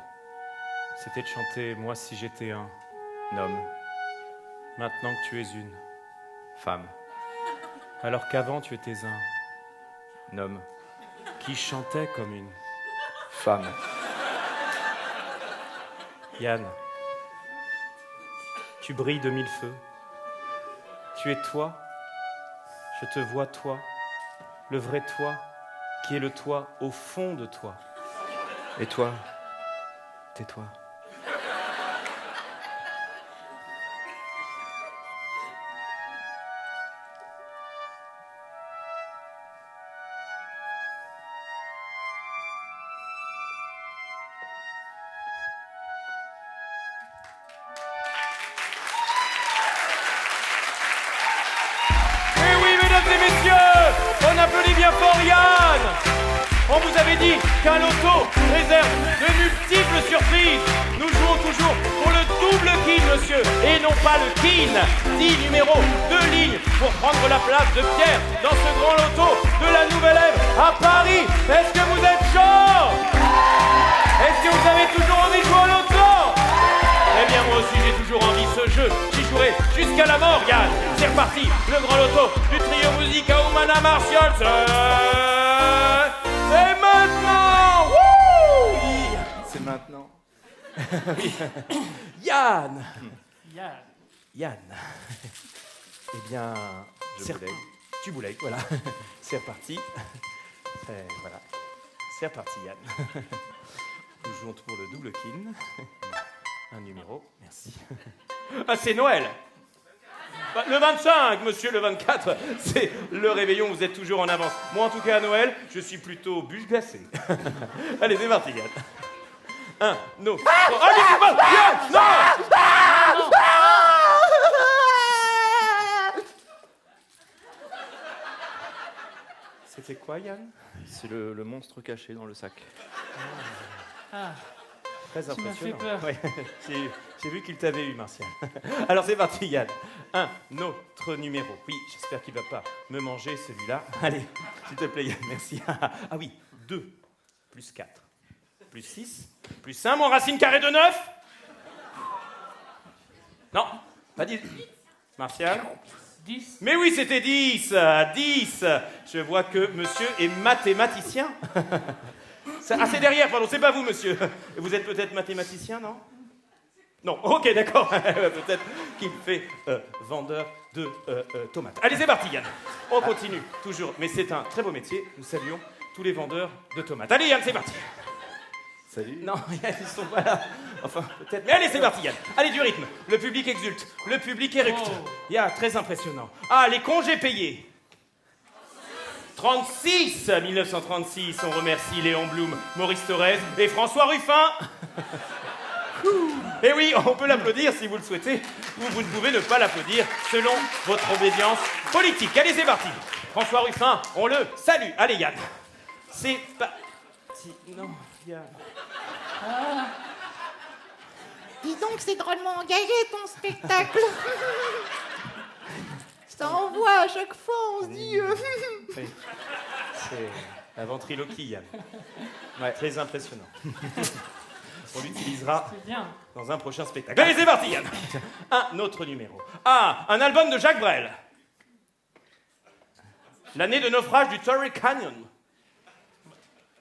[SPEAKER 3] c'était de chanter « Moi si j'étais un
[SPEAKER 5] Homme, »
[SPEAKER 3] maintenant que tu es une,
[SPEAKER 5] femme,
[SPEAKER 3] alors qu'avant tu étais un
[SPEAKER 5] homme,
[SPEAKER 3] qui chantait comme une.
[SPEAKER 5] femme.
[SPEAKER 3] Yann, tu brilles de 1000 feux. Tu es toi. Je te vois toi, le vrai toi, qui est le toi au fond de toi.
[SPEAKER 5] Et toi, tais-toi.
[SPEAKER 3] Eh oui, mesdames et messieurs, on applaudit bien fort Yann. On vous avait dit qu'un loto réserve de multiples surprises. Nous jouons toujours pour le double kin, monsieur, et non pas le kin. 10 numéros, 2 lignes pour prendre la place de Pierre dans ce grand loto de la Nouvelle-Ève à Paris. Est-ce que vous êtes chaud? Est-ce que vous avez toujours envie de jouer au loto? Eh bien, moi aussi, j'ai toujours envie de ce jeu. J'y jouerai jusqu'à la mort, Yann. C'est reparti, le grand loto du trio Musica Humana Martial. C'est maintenant. Wouh!
[SPEAKER 5] C'est maintenant.
[SPEAKER 3] Oui. Yann.
[SPEAKER 2] Yann.
[SPEAKER 3] Yann. Eh bien,
[SPEAKER 5] Je boulaye.
[SPEAKER 3] Tu boulay, voilà. C'est reparti. Voilà. C'est reparti, Yann. Nous jouons pour le double kin. Un numéro, merci. Ah, c'est Noël. Bah, le 25, monsieur, le 24, c'est le réveillon, vous êtes toujours en avance. Moi, en tout cas, à Noël, je suis plutôt bûche glacée. Allez, c'est parti, Yann. 1, non. Allez, c'est pas... Yann, non. C'était quoi, Yann?
[SPEAKER 5] C'est le monstre caché dans le sac.
[SPEAKER 2] Ah,
[SPEAKER 3] Très
[SPEAKER 2] tu m'as fait
[SPEAKER 3] impressionnant.
[SPEAKER 2] peur.
[SPEAKER 3] Ouais, j'ai vu qu'il t'avait eu, Martial. Alors c'est parti, Yann. Un autre numéro. Oui, j'espère qu'il ne va pas me manger celui-là. Allez, s'il te plaît, Yann, merci. Ah oui, 2 plus 4 plus 6 plus 1, mon racine carrée de 9. Non, pas 10. Martial?
[SPEAKER 2] 10.
[SPEAKER 3] Mais oui, c'était 10. 10. Je vois que monsieur est mathématicien. Ah, c'est derrière, pardon, c'est pas vous, monsieur. Vous êtes peut-être mathématicien, non? Non, ok, d'accord. Peut-être qu'il fait vendeur de tomates. Allez, c'est parti, Yann. On continue, toujours. Mais c'est un très beau métier. Nous saluons tous les vendeurs de tomates. Allez, Yann, c'est parti.
[SPEAKER 5] Salut.
[SPEAKER 3] Non, Yann, ils sont pas là. Enfin, peut-être. Mais allez, c'est parti, Yann. Allez, du rythme. Le public exulte. Le public éructe.
[SPEAKER 2] Oh.
[SPEAKER 3] Yeah, très impressionnant. Ah, les congés payés. 36, 1936, on remercie Léon Blum, Maurice Thorez et François Ruffin. Et oui, on peut l'applaudir si vous le souhaitez, ou vous ne pouvez ne pas l'applaudir selon votre obédience politique. Allez, c'est parti. François Ruffin, on le salue. Allez, Yann. C'est pas... Non, Yann...
[SPEAKER 4] Dis donc, c'est drôlement engagé ton spectacle. Ça envoie à chaque fois, on se dit...
[SPEAKER 3] Oui. C'est la ventriloquie, Yann. Ouais, très impressionnant. On l'utilisera
[SPEAKER 2] C'est bien.
[SPEAKER 3] dans un prochain spectacle. Allez, c'est parti, Yann. Un autre numéro. Ah, un album de Jacques Brel. L'année de naufrage du Torrey Canyon.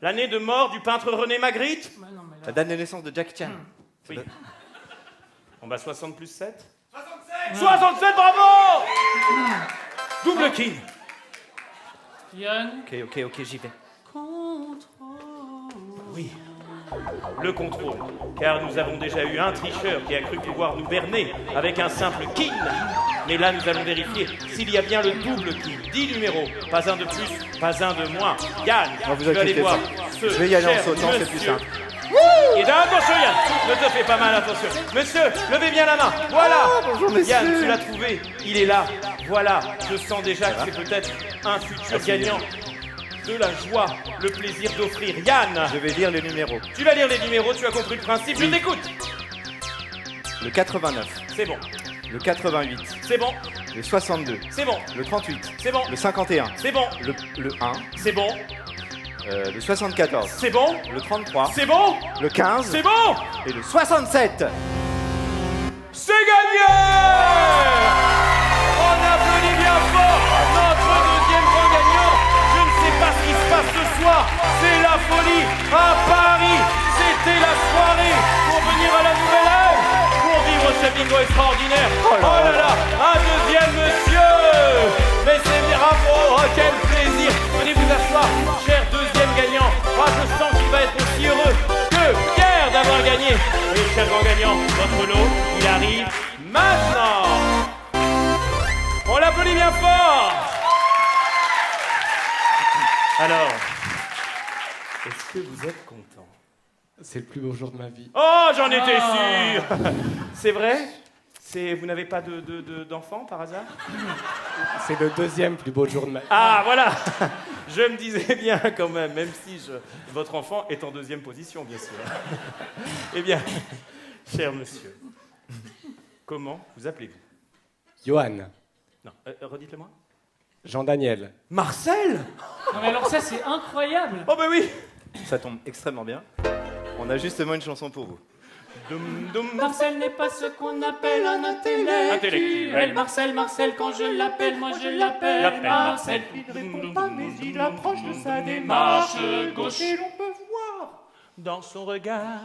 [SPEAKER 3] L'année de mort du peintre René Magritte.
[SPEAKER 2] Bah non, mais là...
[SPEAKER 5] La date de naissance de Jack Chan.
[SPEAKER 3] Oui. On va 60 plus 7. 67, bravo. Double king.
[SPEAKER 2] Yann.
[SPEAKER 5] Ok, j'y vais.
[SPEAKER 2] Contre...
[SPEAKER 3] Oui. le contrôle. Car nous avons déjà eu un tricheur qui a cru pouvoir nous berner avec un simple kin. Mais là, nous allons vérifier s'il y a bien le double kin. 10 numéros, pas un de plus, pas un de moins. Yann,
[SPEAKER 5] Non, vous
[SPEAKER 3] tu vas aller
[SPEAKER 5] inquiétez
[SPEAKER 3] voir
[SPEAKER 5] pas.
[SPEAKER 3] ce
[SPEAKER 5] Je vais y aller en
[SPEAKER 3] cher
[SPEAKER 5] sautant, c'est plus
[SPEAKER 3] monsieur.
[SPEAKER 5] simple.
[SPEAKER 3] Et attention Yann, ne te fais pas mal, attention. Monsieur, levez bien la main. Voilà.
[SPEAKER 5] bonjour, messieurs.
[SPEAKER 3] Yann, tu l'as trouvé. Il est là. Voilà. Je sens déjà que c'est peut-être un futur gagnant. De la joie, le plaisir d'offrir. Yann,
[SPEAKER 5] Je vais lire les numéros.
[SPEAKER 3] tu vas lire les numéros, tu as compris le principe. Je t'écoute.
[SPEAKER 5] Le 89,
[SPEAKER 3] C'est bon,
[SPEAKER 5] le 88,
[SPEAKER 3] c'est bon,
[SPEAKER 5] le 62,
[SPEAKER 3] c'est bon,
[SPEAKER 5] le 38,
[SPEAKER 3] c'est bon,
[SPEAKER 5] le 51,
[SPEAKER 3] c'est bon,
[SPEAKER 5] le 1,
[SPEAKER 3] c'est bon,
[SPEAKER 5] le 74,
[SPEAKER 3] c'est bon,
[SPEAKER 5] le 33,
[SPEAKER 3] c'est bon,
[SPEAKER 5] le 15
[SPEAKER 3] c'est bon.
[SPEAKER 5] et le 67.
[SPEAKER 3] C'est gagné! On applaudit bien fort notre deuxième grand gagnant. Je ne sais pas ce qui se passe ce soir. C'est la folie à Paris. C'était la soirée pour venir à la nouvelle ère, pour vivre ce bingo extraordinaire. Oh là là, un deuxième monsieur. Mais c'est bravo, oh, quel plaisir. Venez vous asseoir, cher deuxième gagnant. Ah, je sens qu'il va être aussi heureux que fier d'avoir gagné. Et cher grand gagnant, votre lot, il arrive maintenant. On l'applaudit bien fort. Alors, est-ce que vous êtes content?
[SPEAKER 8] C'est le plus beau jour de ma vie.
[SPEAKER 3] Oh, j'en étais sûr. C'est vrai? Vous n'avez pas d'enfant par hasard?
[SPEAKER 8] C'est le deuxième plus beau jour de ma vie.
[SPEAKER 3] Ah, voilà. Je me disais bien quand même si votre enfant est en deuxième position, bien sûr. Eh bien, cher monsieur, comment vous appelez-vous?
[SPEAKER 8] Johan,
[SPEAKER 3] Non, redites-le-moi.
[SPEAKER 8] Jean-Daniel,
[SPEAKER 3] Marcel?
[SPEAKER 2] Non mais alors ça c'est incroyable.
[SPEAKER 3] Oh ben oui.
[SPEAKER 5] Ça tombe extrêmement bien. On a justement une chanson pour vous.
[SPEAKER 3] Doum, doum.
[SPEAKER 2] Marcel n'est pas ce qu'on appelle un intellectuel. Marcel, quand je l'appelle, moi je l'appelle Marcel. Il répond pas, mais il approche de sa démarche gauche. Et l'on peut voir
[SPEAKER 3] Dans son regard,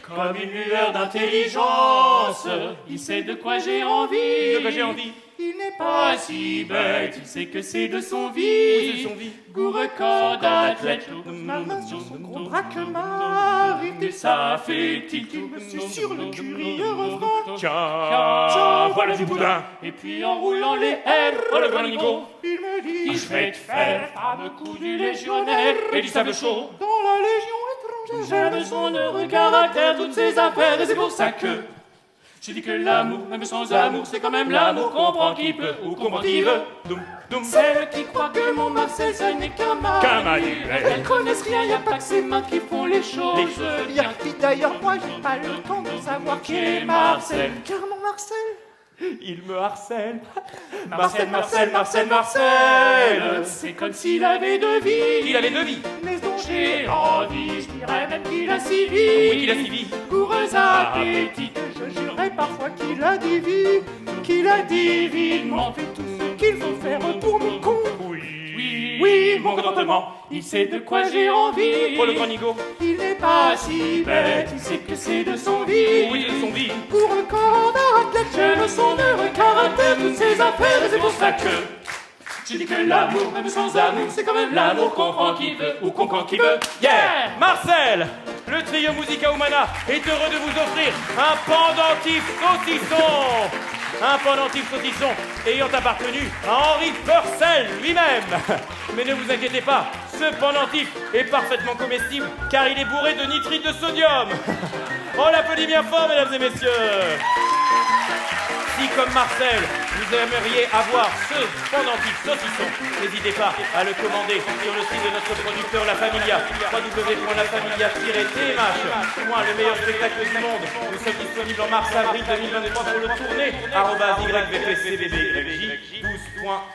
[SPEAKER 2] comme une lueur d'intelligence. Il sait de quoi j'ai envie.
[SPEAKER 3] de quoi j'ai envie.
[SPEAKER 2] Il n'est pas si bête, il sait que c'est de son
[SPEAKER 3] Oui, c'est
[SPEAKER 2] vie.
[SPEAKER 3] son vie.
[SPEAKER 2] Goût record d'athlète, ma main sur son gros braquemar. Il ça fait tilt, monsieur sur le curieux refrain.
[SPEAKER 3] Tiens, voilà du boudin.
[SPEAKER 2] Et puis en roulant les ailes, oh le grand nigo, il me dit je vais te faire un coup du légionnaire et du sable chaud. Dans la légion étrangère, j'aime son heureux caractère, toutes ses affaires, et c'est pour ça que j'ai dit que l'amour, même sans amour, c'est quand même l'amour, comprend qui peut ou comprend qui veut.
[SPEAKER 3] Doum, doum.
[SPEAKER 2] Celles qui croient que mon Marcel, ce n'est qu'un manuel. Elles connaissent rien, y a pas que ses mains qui font les choses bien.
[SPEAKER 4] Puis d'ailleurs, moi, j'ai pas le temps de savoir
[SPEAKER 2] Qui est Marcel?
[SPEAKER 4] Car mon Marcel,
[SPEAKER 3] Il me harcèle.
[SPEAKER 2] Marcel. C'est comme s'il avait deux vies.
[SPEAKER 3] Il avait deux vies.
[SPEAKER 2] Mais dont j'ai envie, je dirais même qu'il a six vies.
[SPEAKER 3] Oui, qu'il a suivi.
[SPEAKER 2] Coureuse appétite, je jurerais parfois qu'il a divinement fait tout ce qu'il faut faire pour mon con. Oui, mon contentement, il sait de quoi j'ai envie.
[SPEAKER 3] Pour le grand nigo.
[SPEAKER 2] Il n'est pas si bête, il sait que c'est de son vie.
[SPEAKER 3] Oui, de son vie.
[SPEAKER 2] Pour un corps d'athlète, j'aime son heureux caractère, toutes ses affaires, et c'est pour ça que j'ai dit que l'amour, même sans amour, c'est quand même l'amour, comprend qui veut ou comprend qui veut. Yeah!
[SPEAKER 3] Marcel, le trio Musica Humana est heureux de vous offrir un pendentif saucisson. Un pendentif saucisson ayant appartenu à Henri Purcell lui-même. Mais ne vous inquiétez pas, ce pendentif est parfaitement comestible car il est bourré de nitrite de sodium. On l'applaudit bien fort, mesdames et messieurs. Si, comme Marcel, vous aimeriez avoir ce pendentif saucisson, n'hésitez pas à le commander sur le site de notre producteur La Familia, www.lafamilia-tmh. Le meilleur spectacle du monde. Nous sommes disponibles en mars-avril 2023 pour le tourner.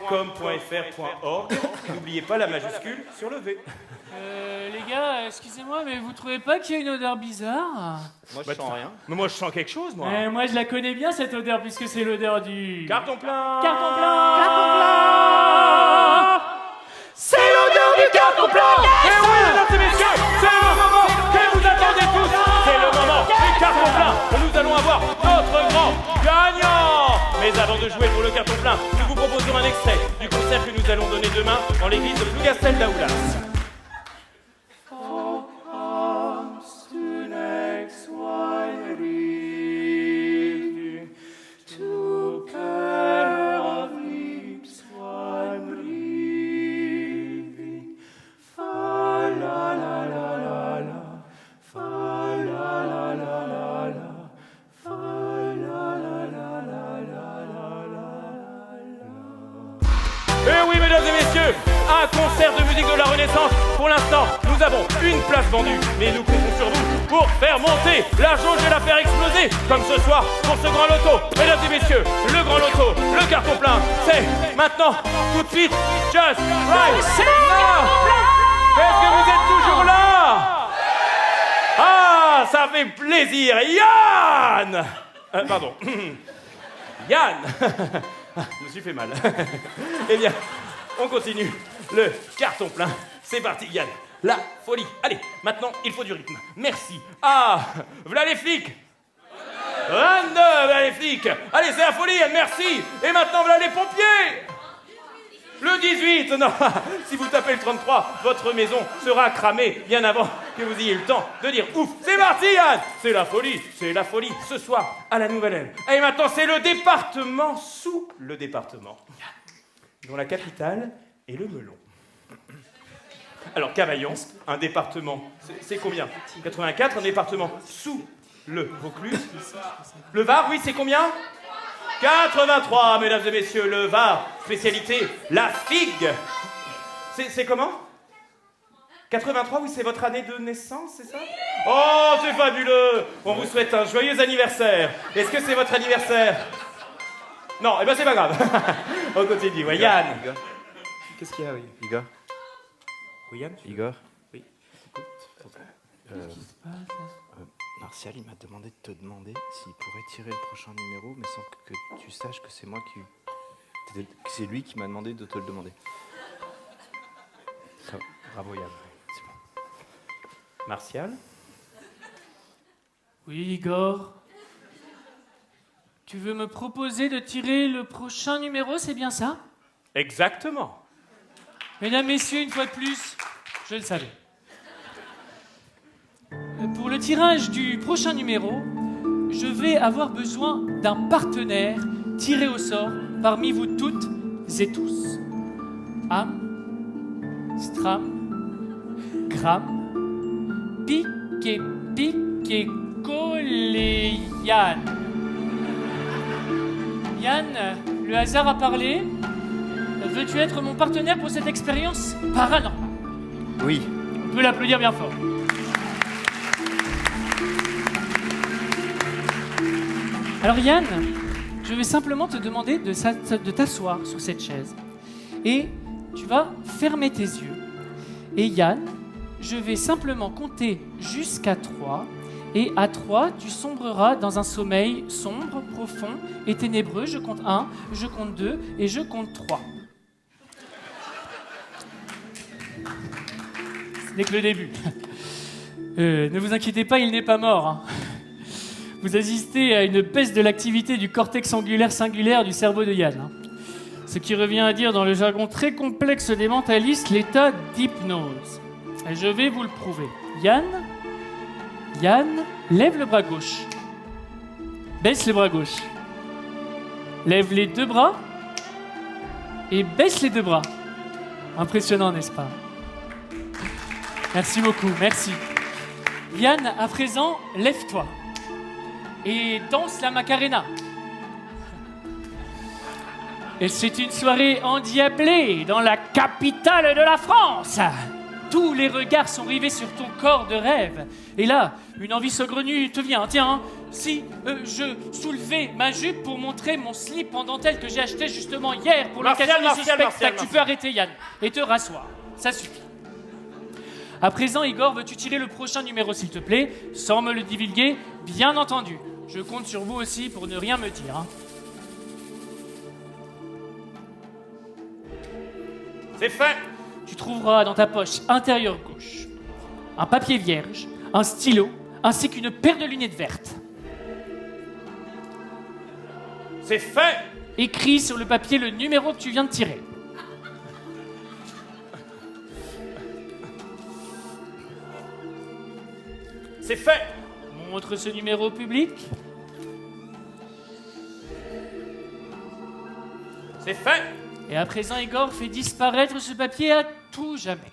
[SPEAKER 3] @yvpcbb-12.com.fr.org. N'oubliez pas la majuscule sur le V.
[SPEAKER 2] Les gars, excusez-moi, mais vous trouvez pas qu'il y a une odeur bizarre?
[SPEAKER 5] Moi, je sens rien.
[SPEAKER 3] Mais moi, je sens quelque chose, moi.
[SPEAKER 2] Moi, je la connais bien, cette odeur, puisque c'est l'odeur du...
[SPEAKER 3] Carton plein.
[SPEAKER 2] Carton plein! C'est l'odeur du carton plein!
[SPEAKER 3] Et oui, mesdames et messieurs, c'est le moment que vous attendez tous. C'est le moment du carton plein. Nous allons avoir notre grand gagnant. Mais avant de jouer pour le carton plein, nous vous proposons un extrait du concert que nous allons donner demain en l'église de Plougastel d'Aoulas. un concert de musique de la Renaissance. Pour l'instant, nous avons une place vendue, mais nous comptons sur vous pour faire monter la jauge et la faire exploser, comme ce soir pour ce grand loto. Mesdames et messieurs, le grand loto, le carton plein, c'est maintenant, tout de suite, just right now. Est-ce que vous êtes toujours là? Ah, ça fait plaisir. Yann pardon. Yann je me suis fait mal. Eh bien, on continue. Le carton plein. C'est parti, Yann. La folie. Allez, maintenant, il faut du rythme. Merci. Ah, voilà les flics. 22, voilà les flics. Allez, c'est la folie, Yann, merci. Et maintenant, voilà les pompiers. Le 18, non. Si vous tapez le 33, votre maison sera cramée bien avant que vous ayez le temps de dire ouf. C'est parti, Yann. C'est la folie ce soir à la Nouvelle-Ève. Et maintenant, c'est le département sous le département, dont la capitale est le Melon. Alors, Cavaillon, un département, c'est combien? 84, un département sous le Vaucluse. Le Var, oui, c'est combien? 83, mesdames et messieurs, le Var, spécialité, la figue. C'est comment? 83, oui, c'est votre année de naissance, c'est ça? Oh, c'est fabuleux. On vous souhaite un joyeux anniversaire. Est-ce que c'est votre anniversaire? Non, eh ben c'est pas grave. On continue, ouais, Yann.
[SPEAKER 5] Igor.
[SPEAKER 3] Qu'est-ce qu'il y a, oui?
[SPEAKER 5] Igor.
[SPEAKER 3] Oui, Yann?
[SPEAKER 5] Igor.
[SPEAKER 3] Oui.
[SPEAKER 5] Martial, il m'a demandé de te demander s'il pourrait tirer le prochain numéro, mais sans que tu saches que c'est moi que c'est lui qui m'a demandé de te le demander.
[SPEAKER 3] Bravo, Yann. C'est bon. Martial?
[SPEAKER 2] Oui, Igor. Tu veux me proposer de tirer le prochain numéro, c'est bien ça?
[SPEAKER 3] Exactement.
[SPEAKER 2] Mesdames, messieurs, une fois de plus, je le savais. Pour le tirage du prochain numéro, je vais avoir besoin d'un partenaire tiré au sort parmi vous toutes et tous. Am, Stram, Gram, Pique, Collé, Yann. Yann, le hasard a parlé. Veux-tu être mon partenaire pour cette expérience paranormale?
[SPEAKER 5] Oui.
[SPEAKER 2] On peut l'applaudir bien fort. Alors Yann, je vais simplement te demander de t'asseoir sur cette chaise. Et tu vas fermer tes yeux. Et Yann, je vais simplement compter jusqu'à 3. Et à 3, tu sombreras dans un sommeil sombre, profond et ténébreux. Je compte 1, je compte 2 et je compte 3. Ce n'est que le début. Ne vous inquiétez pas, il n'est pas mort. Hein. Vous assistez à une baisse de l'activité du cortex angulaire singulaire du cerveau de Yann. Hein. Ce qui revient à dire dans le jargon très complexe des mentalistes l'état d'hypnose. Et je vais vous le prouver. Yann, lève le bras gauche. Baisse le bras gauche. Lève les deux bras et baisse les deux bras. Impressionnant, n'est-ce pas? Merci beaucoup, merci. Yann, à présent, lève-toi et danse la Macarena. Et c'est une soirée endiablée dans la capitale de la France. Tous les regards sont rivés sur ton corps de rêve. Et là, une envie saugrenue te vient. Tiens, si je soulevais ma jupe pour montrer mon slip en dentelle que j'ai acheté justement hier pour l'occasion de ce spectacle. Tu peux arrêter, Yann, et te rasseoir. Ça suffit. À présent, Igor, veux-tu tirer le prochain numéro, s'il te plaît, sans me le divulguer, bien entendu. Je compte sur vous aussi pour ne rien me dire. Hein.
[SPEAKER 3] C'est fait.
[SPEAKER 2] Tu trouveras dans ta poche intérieure gauche un papier vierge, un stylo, ainsi qu'une paire de lunettes vertes.
[SPEAKER 3] C'est fait.
[SPEAKER 2] Écris sur le papier le numéro que tu viens de tirer.
[SPEAKER 3] C'est fait.
[SPEAKER 2] Montre ce numéro au public.
[SPEAKER 3] C'est fait.
[SPEAKER 2] Et à présent, Igor fait disparaître ce papier à tout jamais.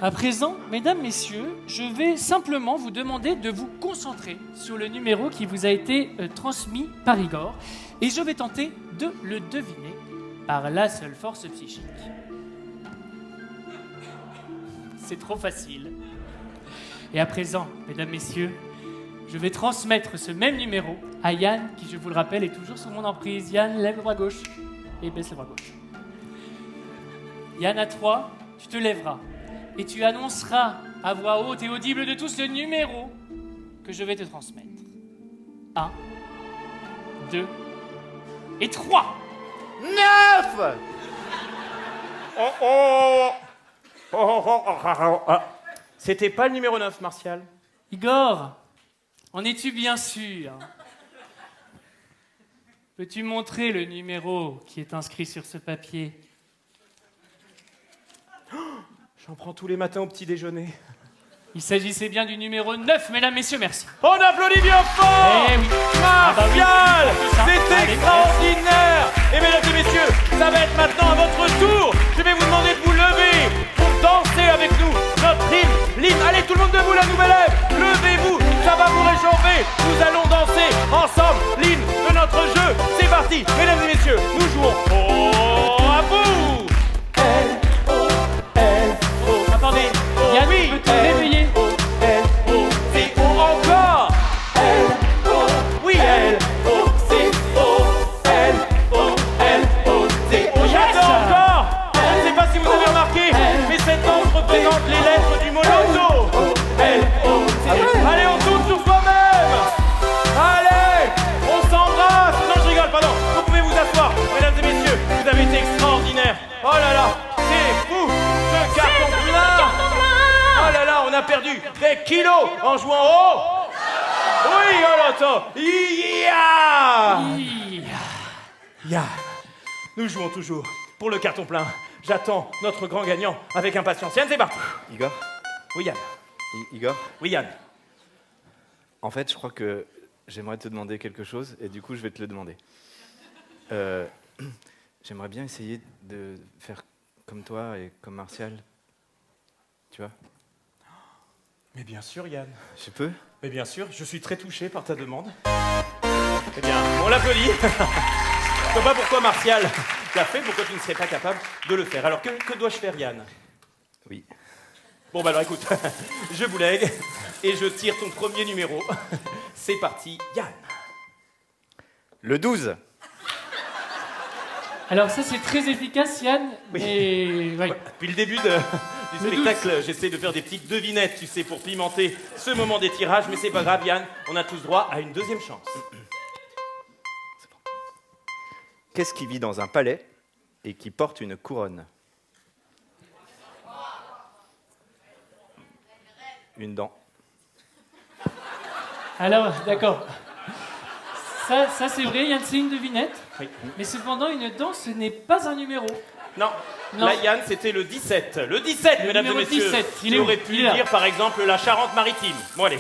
[SPEAKER 2] À présent, mesdames, messieurs, je vais simplement vous demander de vous concentrer sur le numéro qui vous a été transmis par Igor, et je vais tenter de le deviner par la seule force psychique. C'est trop facile. Et à présent, mesdames, messieurs, je vais transmettre ce même numéro à Yann, qui, je vous le rappelle, est toujours sous mon emprise. Yann, lève le bras gauche et baisse le bras gauche. Yann, à 3, tu te lèveras et tu annonceras à voix haute et audible de tous le numéro que je vais te transmettre. 1, 2 et 3.
[SPEAKER 5] 9!
[SPEAKER 3] C'était pas le numéro 9, Martial.
[SPEAKER 2] Igor, en es-tu bien sûr? Peux-tu montrer le numéro qui est inscrit sur ce papier?
[SPEAKER 3] J'en prends tous les matins au petit déjeuner.
[SPEAKER 2] Il s'agissait bien du numéro 9, mesdames, messieurs, merci.
[SPEAKER 3] On applaudit bien fort.
[SPEAKER 2] Eh oui.
[SPEAKER 3] Martial, c'est
[SPEAKER 2] Allez,
[SPEAKER 3] extraordinaire. Et mesdames et messieurs, ça va être maintenant à votre tour. Je vais vous demander de vous lever pour danser avec nous notre l'hymne. Allez, tout le monde debout, la nouvelle ère. Levez-vous, ça va vous réchauffer. Nous allons danser ensemble l'hymne de notre jeu. C'est parti, mesdames et messieurs, nous jouons. Oh, à vous.
[SPEAKER 2] Attendez, Yann,
[SPEAKER 3] oui,
[SPEAKER 2] peux te réveiller?
[SPEAKER 3] C'est O encore. Oui, L. J'adore encore. Je ne sais pas si vous avez remarqué, mais cette danse représente les lettres du mot loto. Allez, on tourne sur soi-même. Allez, on s'embrasse. Non, je rigole, pardon. Vous pouvez vous asseoir, mesdames et messieurs. Vous avez été extraordinaires. Oh là là, c'est fou. Ce carton plein. Oh là là, on a perdu des kilos en jouant haut. Oui, oh loto. Ya. Nous jouons toujours pour le carton plein. J'attends notre grand gagnant avec impatience. Yann, c'est parti.
[SPEAKER 5] Igor?
[SPEAKER 3] Oui, Yann.
[SPEAKER 5] Igor?
[SPEAKER 3] Oui, Yann.
[SPEAKER 5] En fait, je crois que j'aimerais te demander quelque chose, et du coup, je vais te le demander. J'aimerais bien essayer de faire comme toi et comme Martial. Tu vois?
[SPEAKER 3] Mais bien sûr, Yann.
[SPEAKER 5] Je peux?
[SPEAKER 3] Mais bien sûr, je suis très touché par ta demande. Eh bien, on l'applaudit. Je ne sais pas pourquoi Martial l'a fait, pourquoi tu ne serais pas capable de le faire. Alors, que dois-je faire, Yann?
[SPEAKER 5] Oui.
[SPEAKER 3] Bon, bah alors écoute, je vous lègue et je tire ton premier numéro. C'est parti, Yann.
[SPEAKER 5] Le 12.
[SPEAKER 2] Alors ça, c'est très efficace, Yann.
[SPEAKER 3] Oui.
[SPEAKER 2] Et... oui.
[SPEAKER 3] Depuis le début du spectacle, j'essaie de faire des petites devinettes, tu sais, pour pimenter ce moment des tirages, mais c'est pas grave, Yann, on a tous droit à une deuxième chance.
[SPEAKER 5] Qu'est-ce qui vit dans un palais et qui porte une couronne? Une dent.
[SPEAKER 2] Alors, d'accord. Ça c'est vrai, Yann, c'est une devinette.
[SPEAKER 3] Oui.
[SPEAKER 2] Mais cependant, une dent, ce n'est pas un numéro.
[SPEAKER 3] Non,
[SPEAKER 2] Non.
[SPEAKER 3] là, Yann, c'était le 17. Le 17,
[SPEAKER 2] Le
[SPEAKER 3] mesdames et
[SPEAKER 2] numéro
[SPEAKER 3] messieurs.
[SPEAKER 2] 17, il
[SPEAKER 3] Tu
[SPEAKER 2] est où?
[SPEAKER 3] aurais pu
[SPEAKER 2] Il est là.
[SPEAKER 3] dire, par exemple, la Charente-Maritime. Bon, allez,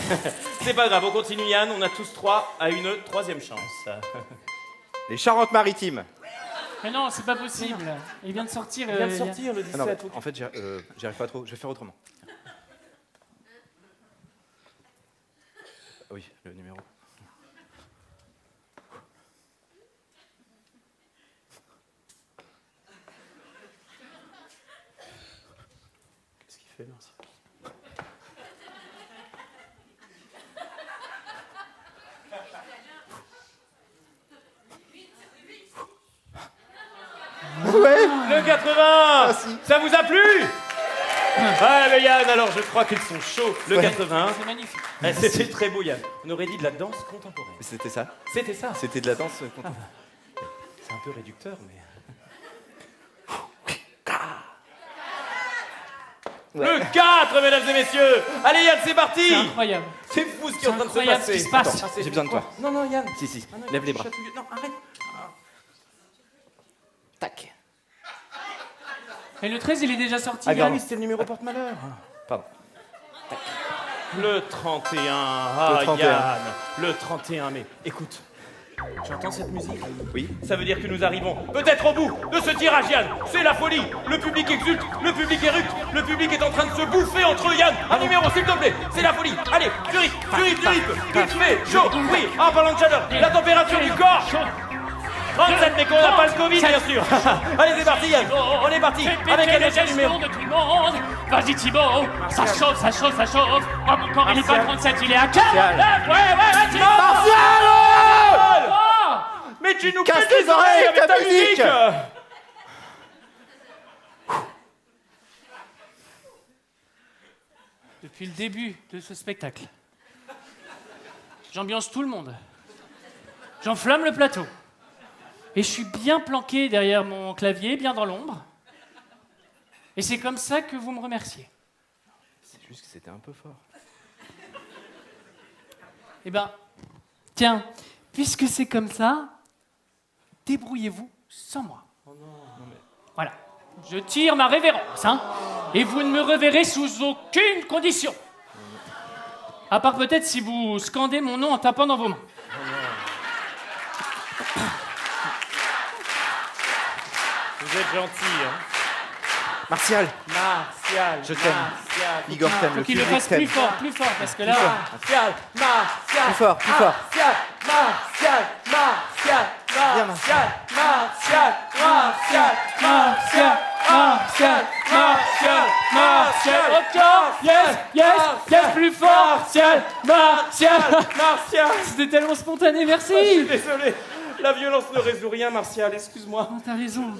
[SPEAKER 3] c'est pas grave, on continue, Yann. On a tous droit à une troisième chance.
[SPEAKER 5] Les Charentes-Maritimes.
[SPEAKER 2] Mais non, c'est pas possible. Il vient de sortir.
[SPEAKER 3] Il vient de sortir, le 17.
[SPEAKER 5] Ah non, mais en fait, j'y arrive pas trop. Je vais faire autrement. Oui, le numéro.
[SPEAKER 3] Qu'est-ce qu'il fait, Martial?
[SPEAKER 5] Ouais.
[SPEAKER 3] Le 80. Ça vous a plu? Ah, mais Yann, alors je crois qu'ils sont chauds. Le 80.
[SPEAKER 2] C'est magnifique.
[SPEAKER 3] Eh, c'était très beau, Yann. On aurait dit de la danse contemporaine.
[SPEAKER 5] C'était ça.
[SPEAKER 3] C'était ça.
[SPEAKER 5] C'était de la danse contemporaine.
[SPEAKER 3] C'est un peu réducteur, mais... Le 4, mesdames et messieurs. Allez, Yann, c'est parti.
[SPEAKER 2] C'est incroyable.
[SPEAKER 3] C'est fou ce qui est
[SPEAKER 2] C'est
[SPEAKER 3] en train de se
[SPEAKER 2] incroyable
[SPEAKER 3] passer.
[SPEAKER 2] ce qui se passe.
[SPEAKER 3] Attends,
[SPEAKER 5] J'ai besoin de toi.
[SPEAKER 3] Non, non, Yann.
[SPEAKER 5] Si.
[SPEAKER 3] Ah non,
[SPEAKER 5] Lève les
[SPEAKER 3] il est
[SPEAKER 5] bras.
[SPEAKER 3] chatouilleux. Non, arrête.
[SPEAKER 5] Tac.
[SPEAKER 2] Et le 13, il est déjà sorti.
[SPEAKER 3] Ah,
[SPEAKER 2] Yann.
[SPEAKER 3] oui, c'était le numéro porte-malheur.
[SPEAKER 5] Pardon.
[SPEAKER 3] Le 31. Ah,
[SPEAKER 5] Le 31.
[SPEAKER 3] Yann. Le 31, mais écoute, Tu entends cette musique?
[SPEAKER 5] Oui.
[SPEAKER 3] Ça veut dire que nous arrivons peut-être au bout de ce tirage, Yann. C'est la folie. Le public exulte, le public éructe, le public est en train de se bouffer entre eux, Yann. Un numéro, s'il te plaît. C'est la folie. Allez, du rythme, vite fait, chaud. Oui, en parlant de chaleur, la température du corps. 37, mais qu'on n'a pas le Covid, bien sûr. Allez, c'est parti, Yann. On est parti avec un autre numéro.
[SPEAKER 2] de tout le monde. Vas-y, Thibaut. Ça chauffe, ça chauffe, ça chauffe. Oh, mon corps, il est pas à 37, il est à 49. Ouais, Thibaut.
[SPEAKER 3] Martial! Mais tu nous
[SPEAKER 5] Casse
[SPEAKER 3] pètes
[SPEAKER 5] les oreilles avec ta musique.
[SPEAKER 2] Depuis le début de ce spectacle, j'ambiance tout le monde. J'enflamme le plateau. Et je suis bien planqué derrière mon clavier, bien dans l'ombre. Et c'est comme ça que vous me remerciez.
[SPEAKER 5] C'est juste que c'était un peu fort.
[SPEAKER 2] Eh ben, tiens, puisque c'est comme ça, débrouillez-vous sans moi. Voilà. Je tire ma révérence, hein. Et vous ne me reverrez sous aucune condition. À part peut-être si vous scandez mon nom en tapant dans vos mains.
[SPEAKER 3] Vous êtes gentil, hein.
[SPEAKER 5] Martial,
[SPEAKER 3] Martial,
[SPEAKER 5] je t'aime.
[SPEAKER 3] Martial.
[SPEAKER 5] Igor t'aime,
[SPEAKER 2] Faut
[SPEAKER 5] le
[SPEAKER 2] qu'il le
[SPEAKER 5] public
[SPEAKER 2] fasse
[SPEAKER 5] t'aime.
[SPEAKER 2] plus fort, parce que là...
[SPEAKER 3] Martial, Martial.
[SPEAKER 5] Plus fort, plus fort.
[SPEAKER 3] Martial, Martial,
[SPEAKER 5] Viens,
[SPEAKER 3] Martial, Martial, Martial,
[SPEAKER 2] Martial, Martial, Martial, Martial, encore, yes, plus fort, Martial. C'était tellement spontané, merci.
[SPEAKER 3] Désolé, la violence ne résout rien, Martial, excuse-moi.
[SPEAKER 2] Oh, t'as raison.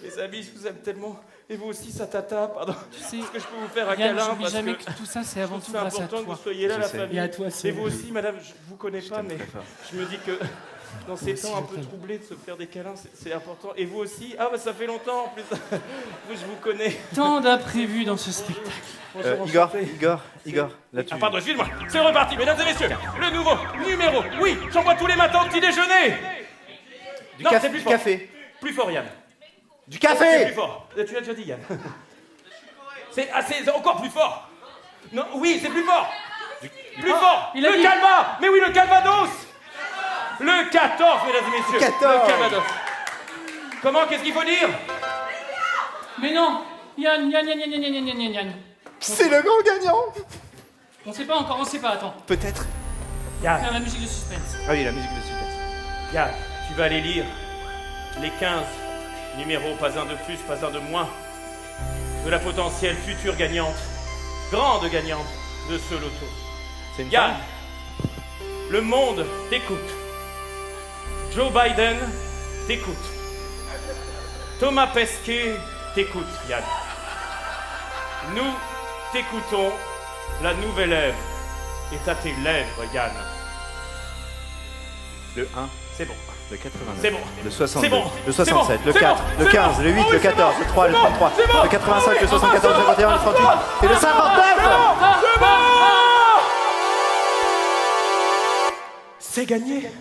[SPEAKER 3] Mes amis, je vous aime tellement. Et vous aussi, ça tata, pardon.
[SPEAKER 2] Tu sais,
[SPEAKER 3] Est-ce que je peux vous faire un
[SPEAKER 2] Yann,
[SPEAKER 3] câlin
[SPEAKER 2] j'oublie
[SPEAKER 3] parce
[SPEAKER 2] jamais
[SPEAKER 3] que
[SPEAKER 2] que tout ça, c'est avant tout
[SPEAKER 3] c'est
[SPEAKER 2] grâce à
[SPEAKER 3] important que
[SPEAKER 2] toi.
[SPEAKER 3] vous soyez là,
[SPEAKER 5] Je
[SPEAKER 3] la
[SPEAKER 5] sais.
[SPEAKER 3] famille.
[SPEAKER 2] Et à toi, c'est...
[SPEAKER 3] Et vous aussi, madame, je vous connais pas, mais
[SPEAKER 5] très fort.
[SPEAKER 3] je me dis que dans ces
[SPEAKER 2] aussi,
[SPEAKER 3] temps un
[SPEAKER 2] je
[SPEAKER 3] peu
[SPEAKER 2] t'aime.
[SPEAKER 3] troublés de se faire des câlins, c'est important. Et vous aussi, ah bah ça fait longtemps en plus, je vous connais.
[SPEAKER 2] Tant d'imprévus dans ce spectacle.
[SPEAKER 3] Bonjour,
[SPEAKER 5] Igor,
[SPEAKER 3] enchanté.
[SPEAKER 5] Igor, là tu...
[SPEAKER 3] Ah pardon, excuse-moi, c'est reparti, mesdames et messieurs, le nouveau numéro, oui, j'en bois tous les matins au petit déjeuner.
[SPEAKER 5] Du
[SPEAKER 3] Non,
[SPEAKER 5] café,
[SPEAKER 3] c'est plus
[SPEAKER 5] du
[SPEAKER 3] fort.
[SPEAKER 5] café.
[SPEAKER 3] Plus fort, Yann.
[SPEAKER 5] Du
[SPEAKER 3] C'est
[SPEAKER 5] café.
[SPEAKER 3] plus fort. Tu l'as déjà dit, Yann. C'est encore plus fort. Non, oui, c'est plus fort. Plus fort.
[SPEAKER 2] il a
[SPEAKER 3] Le
[SPEAKER 2] dit-
[SPEAKER 3] calma. Mais oui, le calvados. Le 14, mesdames et messieurs.
[SPEAKER 5] 14.
[SPEAKER 3] Le calvados. Comment, qu'est-ce qu'il faut dire?
[SPEAKER 2] Mais non, Yann.
[SPEAKER 5] C'est le grand gagnant.
[SPEAKER 2] On sait pas encore, on sait pas, attends.
[SPEAKER 5] Peut-être.
[SPEAKER 3] Yann,
[SPEAKER 2] Faire la musique de suspense.
[SPEAKER 5] Ah oui, la musique de suspense.
[SPEAKER 3] Yann, tu vas aller lire les 15 numéros, pas un de plus, pas un de moins, de la potentielle future gagnante, grande gagnante de ce loto.
[SPEAKER 5] C'est une
[SPEAKER 3] Yann,
[SPEAKER 5] femme.
[SPEAKER 3] le monde t'écoute. Joe Biden t'écoute. Thomas Pesquet t'écoute, Yann. Nous t'écoutons. La nouvelle ère est à tes lèvres, Yann.
[SPEAKER 5] Le 1,
[SPEAKER 3] C'est bon.
[SPEAKER 5] le 89,
[SPEAKER 3] C'est bon.
[SPEAKER 5] le 62,
[SPEAKER 3] C'est bon.
[SPEAKER 5] le 67,
[SPEAKER 3] C'est
[SPEAKER 5] le
[SPEAKER 3] bon.
[SPEAKER 5] 4,
[SPEAKER 3] C'est
[SPEAKER 5] le
[SPEAKER 3] bon.
[SPEAKER 5] 15, le 8,
[SPEAKER 3] Oh oui,
[SPEAKER 5] le
[SPEAKER 3] c'est
[SPEAKER 5] 14,
[SPEAKER 3] bon.
[SPEAKER 5] le 3, le
[SPEAKER 3] C'est bon.
[SPEAKER 5] 33,
[SPEAKER 3] C'est bon.
[SPEAKER 5] le 85, le
[SPEAKER 3] C'est bon.
[SPEAKER 5] 74, le 21, le 38 et le 59.
[SPEAKER 3] C'est bon. C'est gagné.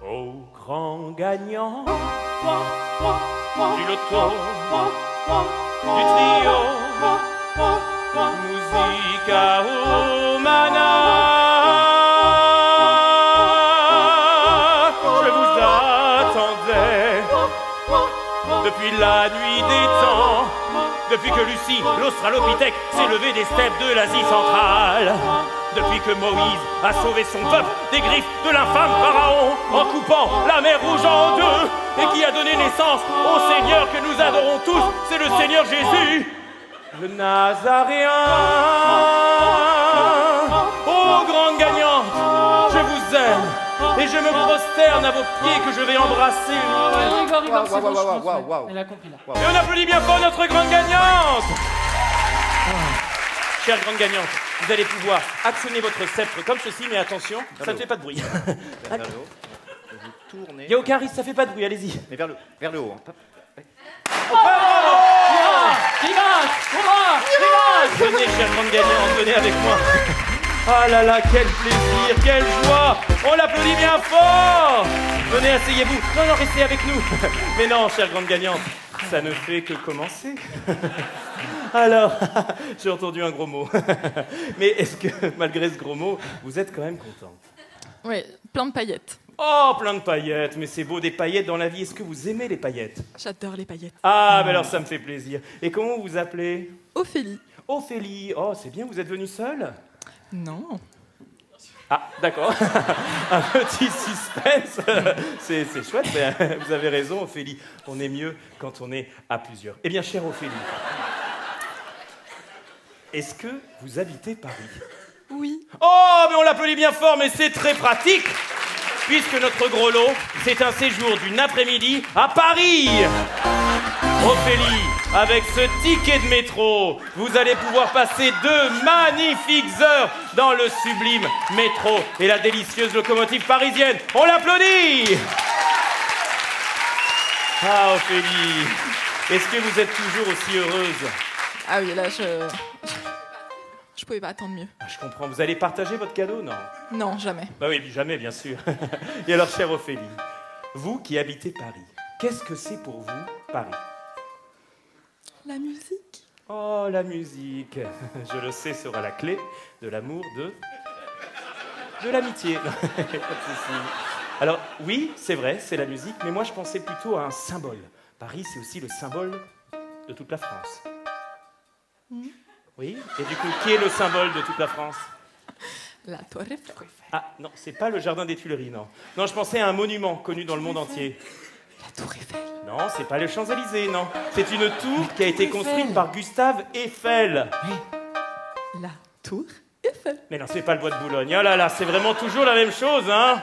[SPEAKER 3] Au grand gagnant du loto, du trio, Musica Humana. Je vous attendais depuis la nuit des temps. Depuis que Lucie, l'Australopithèque, s'est levée des steppes de l'Asie centrale. Depuis que Moïse a sauvé son peuple des griffes de l'infâme pharaon en coupant la mer Rouge en deux et qui a donné naissance au Seigneur que nous adorons tous, c'est le Seigneur Jésus, le Nazaréen. Ô grande gagnante, je vous aime et je me prosterne à vos pieds que je vais embrasser.
[SPEAKER 2] Igor, c'est bon, je pense, ouais.
[SPEAKER 5] waouh.
[SPEAKER 2] Elle a compris là.
[SPEAKER 3] Et on applaudit bien fort notre grande gagnante. Chère grande gagnante, vous allez pouvoir actionner votre sceptre comme ceci, mais attention, ça ne fait pas de bruit.
[SPEAKER 5] Vers le haut. Vous tournez.
[SPEAKER 3] Il n'y a aucun risque, ça fait pas de bruit, allez-y.
[SPEAKER 5] Mais vers le haut. Hein.
[SPEAKER 3] Venez, chère grande gagnante, venez avec moi. Ah là là, quel plaisir, quelle joie. On l'applaudit bien fort. Venez, asseyez-vous. Non, restez avec nous. Mais non, chère grande gagnante, ça ne fait que commencer. Alors, j'ai entendu un gros mot. Mais est-ce que, malgré ce gros mot, vous êtes quand même contente?
[SPEAKER 9] Oui, plein de paillettes.
[SPEAKER 3] Oh, plein de paillettes, mais c'est beau, des paillettes dans la vie. Est-ce que vous aimez les paillettes?
[SPEAKER 9] J'adore les paillettes.
[SPEAKER 3] Ah, ben alors ça me fait plaisir. Et comment vous vous appelez?
[SPEAKER 9] Ophélie.
[SPEAKER 3] Ophélie. Oh, c'est bien, vous êtes venue seule?
[SPEAKER 9] Non.
[SPEAKER 3] Ah, d'accord. Un petit suspense. C'est chouette, mais vous avez raison, Ophélie. On est mieux quand on est à plusieurs. Eh bien, chère Ophélie, est-ce que vous habitez Paris?
[SPEAKER 9] Oui.
[SPEAKER 3] Oh, mais on l'applaudit bien fort, mais c'est très pratique, puisque notre gros lot, c'est un séjour d'une après-midi à Paris. Ophélie, avec ce ticket de métro, vous allez pouvoir passer 2 magnifiques heures dans le sublime métro et la délicieuse locomotive parisienne. On l'applaudit. Ah, Ophélie, est-ce que vous êtes toujours aussi heureuse?
[SPEAKER 9] Ah oui, là, je pouvais pas attendre mieux.
[SPEAKER 3] Ah, je comprends. Vous allez partager votre cadeau, non?
[SPEAKER 9] Non, jamais.
[SPEAKER 3] Bah oui, jamais, bien sûr. Et alors, chère Ophélie, vous qui habitez Paris, qu'est-ce que c'est pour vous, Paris?
[SPEAKER 9] La musique.
[SPEAKER 3] Oh, la musique. Je le sais, sera la clé de l'amour, de l'amitié. Pas de souci. Alors, oui, c'est vrai, c'est la musique, mais moi, je pensais plutôt à un symbole. Paris, c'est aussi le symbole de toute la France. Oui, et du coup, qui est le symbole de toute la France?
[SPEAKER 9] La Tour Eiffel.
[SPEAKER 3] Ah, non, c'est pas le jardin des Tuileries, non. Non, je pensais à un monument connu dans le monde entier.
[SPEAKER 9] La Tour Eiffel.
[SPEAKER 3] Non, c'est pas les Champs-Élysées, non. C'est une tour qui a été construite par Gustave Eiffel.
[SPEAKER 9] La Tour Eiffel.
[SPEAKER 3] Mais non, c'est pas le bois de Boulogne. Oh là là, c'est vraiment toujours la même chose, hein.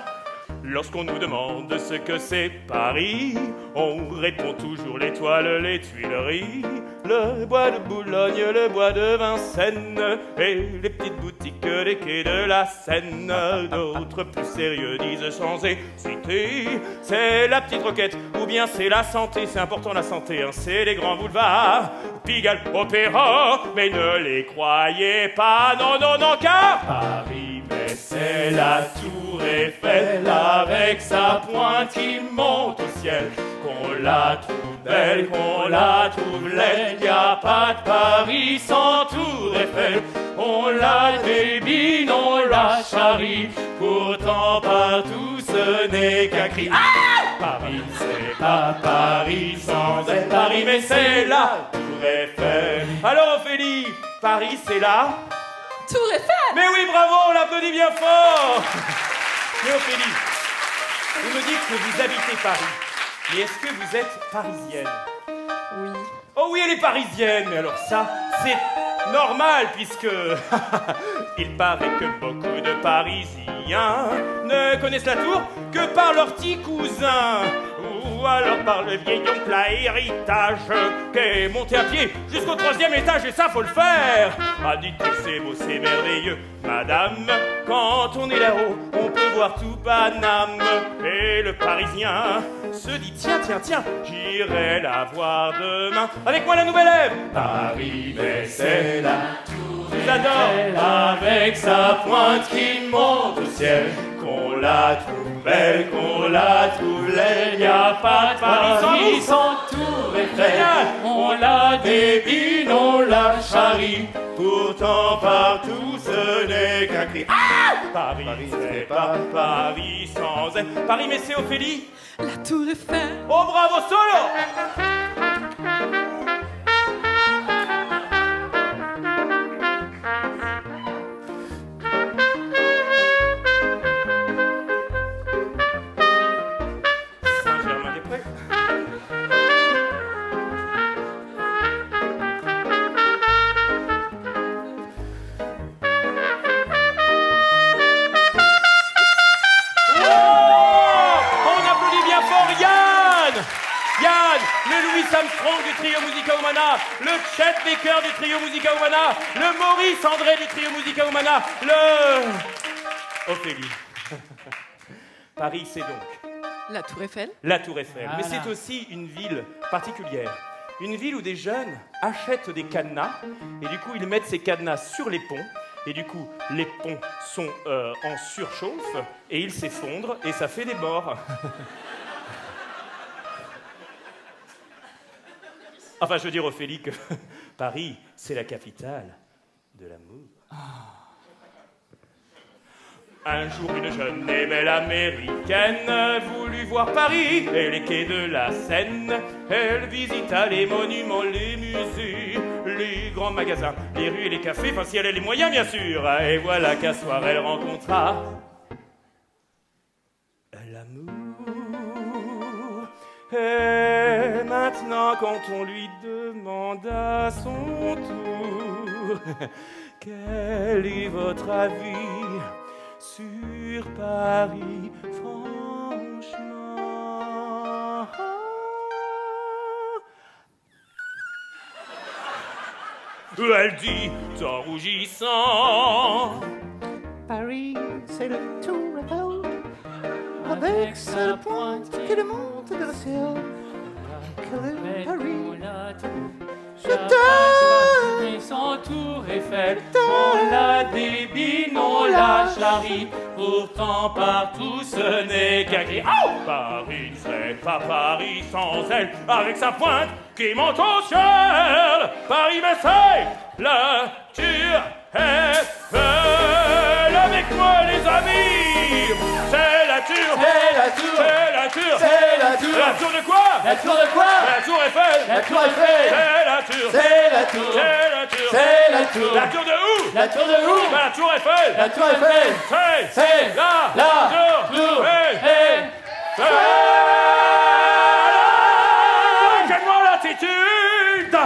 [SPEAKER 3] Lorsqu'on nous demande ce que c'est Paris, on répond toujours l'étoile, les Tuileries, le bois de Boulogne, le bois de Vincennes et les petites boutiques des quais de la Seine. D'autres plus sérieux disent changer cité, c'est la petite Roquette ou bien c'est la santé. C'est important la santé, hein. C'est les grands boulevards, Pigalle, Opéra, mais ne les croyez pas, non, non, non, car Paris, mais c'est la Tour Eiffel avec sa pointe qui monte au ciel. Qu'on la trouve belle, qu'on la trouve laide, y a pas de Paris sans Tour Eiffel. On la débine, on la charrie, pourtant partout ce n'est qu'un cri. Ah! Paris, c'est pas Paris sans elle. Paris, mais c'est la Tour Eiffel. Alors Ophélie, Paris, c'est la
[SPEAKER 9] Tour Eiffel.
[SPEAKER 3] Mais oui, bravo, on l'applaudit bien fort. Mais Ophélie, vous me dites que vous habitez Paris, mais est-ce que vous êtes parisienne?
[SPEAKER 9] Oui.
[SPEAKER 3] Oh oui, elle est parisienne, mais alors ça, c'est normal, puisque il paraît que beaucoup de Parisiens ne connaissent la tour que par leur petit cousin, ou alors par le vieil oncle à héritage, qui est monté à pied jusqu'au 3e étage, et ça, faut le faire. Ah, dites que c'est beau, c'est merveilleux, madame, quand on est là-haut, on peut voir tout Paname. Et le Parisien se dit, tiens, tiens, tiens, j'irai la voir demain. Avec moi la nouvelle Ève. Paris, mais c'est la Tour Eiffel avec sa pointe qui monte au ciel. Qu'on la trouve belle, qu'on la trouve laide, y a pas de Paris sans Tour Eiffel. On la débine, on la charrie, pourtant partout ce n'est qu'un cri. Ah! Paris, c'est pas Paris sans elle. Paris, mais c'est Ophélie.
[SPEAKER 9] La Tour Eiffel.
[SPEAKER 3] Oh, bravo, solo! Schumann, le Louis Armstrong du trio Musica Humana, le Chet Baker du trio Musica Humana, le Maurice André du trio Musica Humana, le... Ophélie. Paris, c'est donc
[SPEAKER 9] La Tour Eiffel.
[SPEAKER 3] la Tour Eiffel.
[SPEAKER 2] Voilà.
[SPEAKER 3] Mais c'est aussi une ville particulière. Une ville où des jeunes achètent des cadenas et du coup ils mettent ces cadenas sur les ponts et du coup les ponts sont en surchauffe et ils s'effondrent et ça fait des morts. Enfin, je veux dire, Ophélie, que Paris, c'est la capitale de l'amour. Un jour, une jeune et belle américaine voulut voir Paris et les quais de la Seine. Elle visita les monuments, les musées, les grands magasins, les rues et les cafés, enfin si elle a les moyens, bien sûr. Et voilà qu'un soir, elle rencontra l'amour. Et maintenant, quand on lui demande à son tour quel est votre avis sur Paris, franchement. Elle dit en rougissant:
[SPEAKER 4] Paris, c'est le Tour Eiffel, avec sa pointe qui remonte vers le ciel. Quel est Paris?
[SPEAKER 2] Je t'aime. Et sans Tour Eiffel, on la débine, on la charrie. Pourtant partout ce n'est qu'un cri.
[SPEAKER 3] Oh, Paris ne serait pas Paris sans elle, avec sa pointe qui monte au ciel. Paris, mais c'est la Tour Eiffel. Avec moi, les amis, c'est la Tour.
[SPEAKER 4] C'est la Tour.
[SPEAKER 3] C'est la Tour.
[SPEAKER 4] C'est la Tour.
[SPEAKER 3] La Tour de quoi?
[SPEAKER 4] La Tour de quoi?
[SPEAKER 3] La Tour Eiffel.
[SPEAKER 4] La Tour Eiffel.
[SPEAKER 3] C'est la Tour.
[SPEAKER 4] C'est la Tour.
[SPEAKER 3] C'est la Tour.
[SPEAKER 4] C'est la Tour.
[SPEAKER 3] La Tour de où?
[SPEAKER 4] La Tour de où?
[SPEAKER 3] La Tour Eiffel.
[SPEAKER 4] La Tour Eiffel.
[SPEAKER 3] C'est la Tour Eiffel. Quelle-moi l'attitude!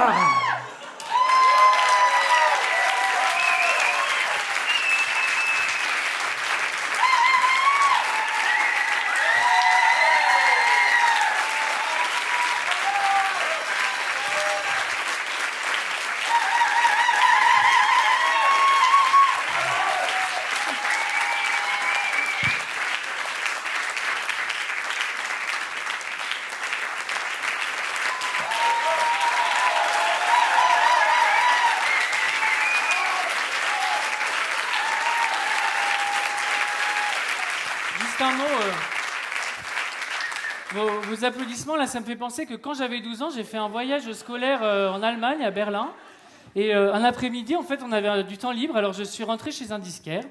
[SPEAKER 2] Juste un mot. Vos applaudissements, là, ça me fait penser que quand j'avais 12 ans, j'ai fait un voyage scolaire en Allemagne, à Berlin. Et un après-midi, en fait, on avait du temps libre, alors je suis rentré chez un disquaire.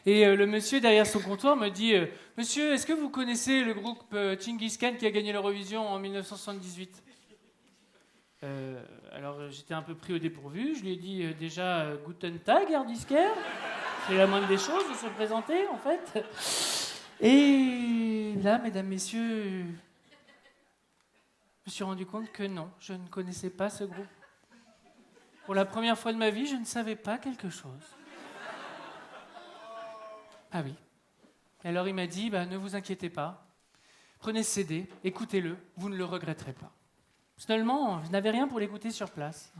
[SPEAKER 2] Et le monsieur derrière son comptoir me dit « Monsieur, est-ce que vous connaissez le groupe Genghis Khan qui a gagné l'Eurovision en 1978 ?» Alors j'étais un peu pris au dépourvu. Je lui ai dit déjà « Guten Tag, Herr Disquaire ?» C'est la moindre des choses de se présenter, en fait. Et là, mesdames, messieurs, je me suis rendu compte que non, je ne connaissais pas ce groupe. Pour la première fois de ma vie, je ne savais pas quelque chose. Ah oui. Et alors il m'a dit, ne vous inquiétez pas, prenez ce CD, écoutez-le, vous ne le regretterez pas. Seulement, je n'avais rien pour l'écouter sur place.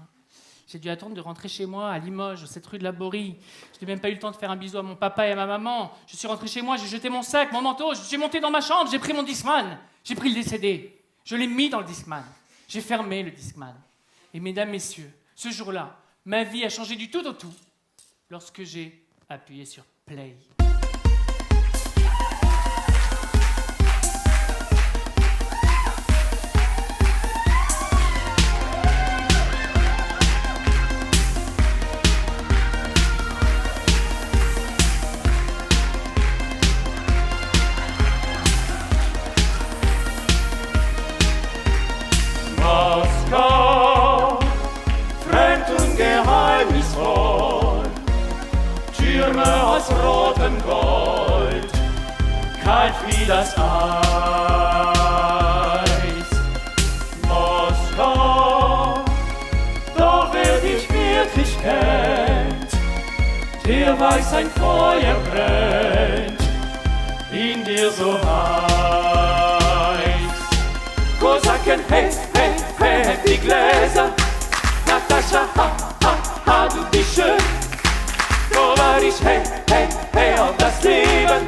[SPEAKER 2] J'ai dû attendre de rentrer chez moi à Limoges, cette rue de la Borie. Je n'ai même pas eu le temps de faire un bisou à mon papa et à ma maman. Je suis rentré chez moi, j'ai jeté mon sac, mon manteau, je suis monté dans ma chambre, j'ai pris mon Discman, j'ai pris le CD, je l'ai mis dans le Discman, j'ai fermé le Discman. Et mesdames, messieurs, ce jour-là, ma vie a changé du tout au tout lorsque j'ai appuyé sur Play.
[SPEAKER 6] Moskau, fremd und geheimnisvoll, Türme aus rotem Gold, kalt wie das Eis. Moskau, doch wer dich wirklich kennt, der weiß, ein Feuer brennt in dir so heiß. Kosake sagen hey, hey, hey, die Gläser. Natascha, ha, ha, ha, du bist schön. Tovarisch, hey, hey, hey, auf das Leben.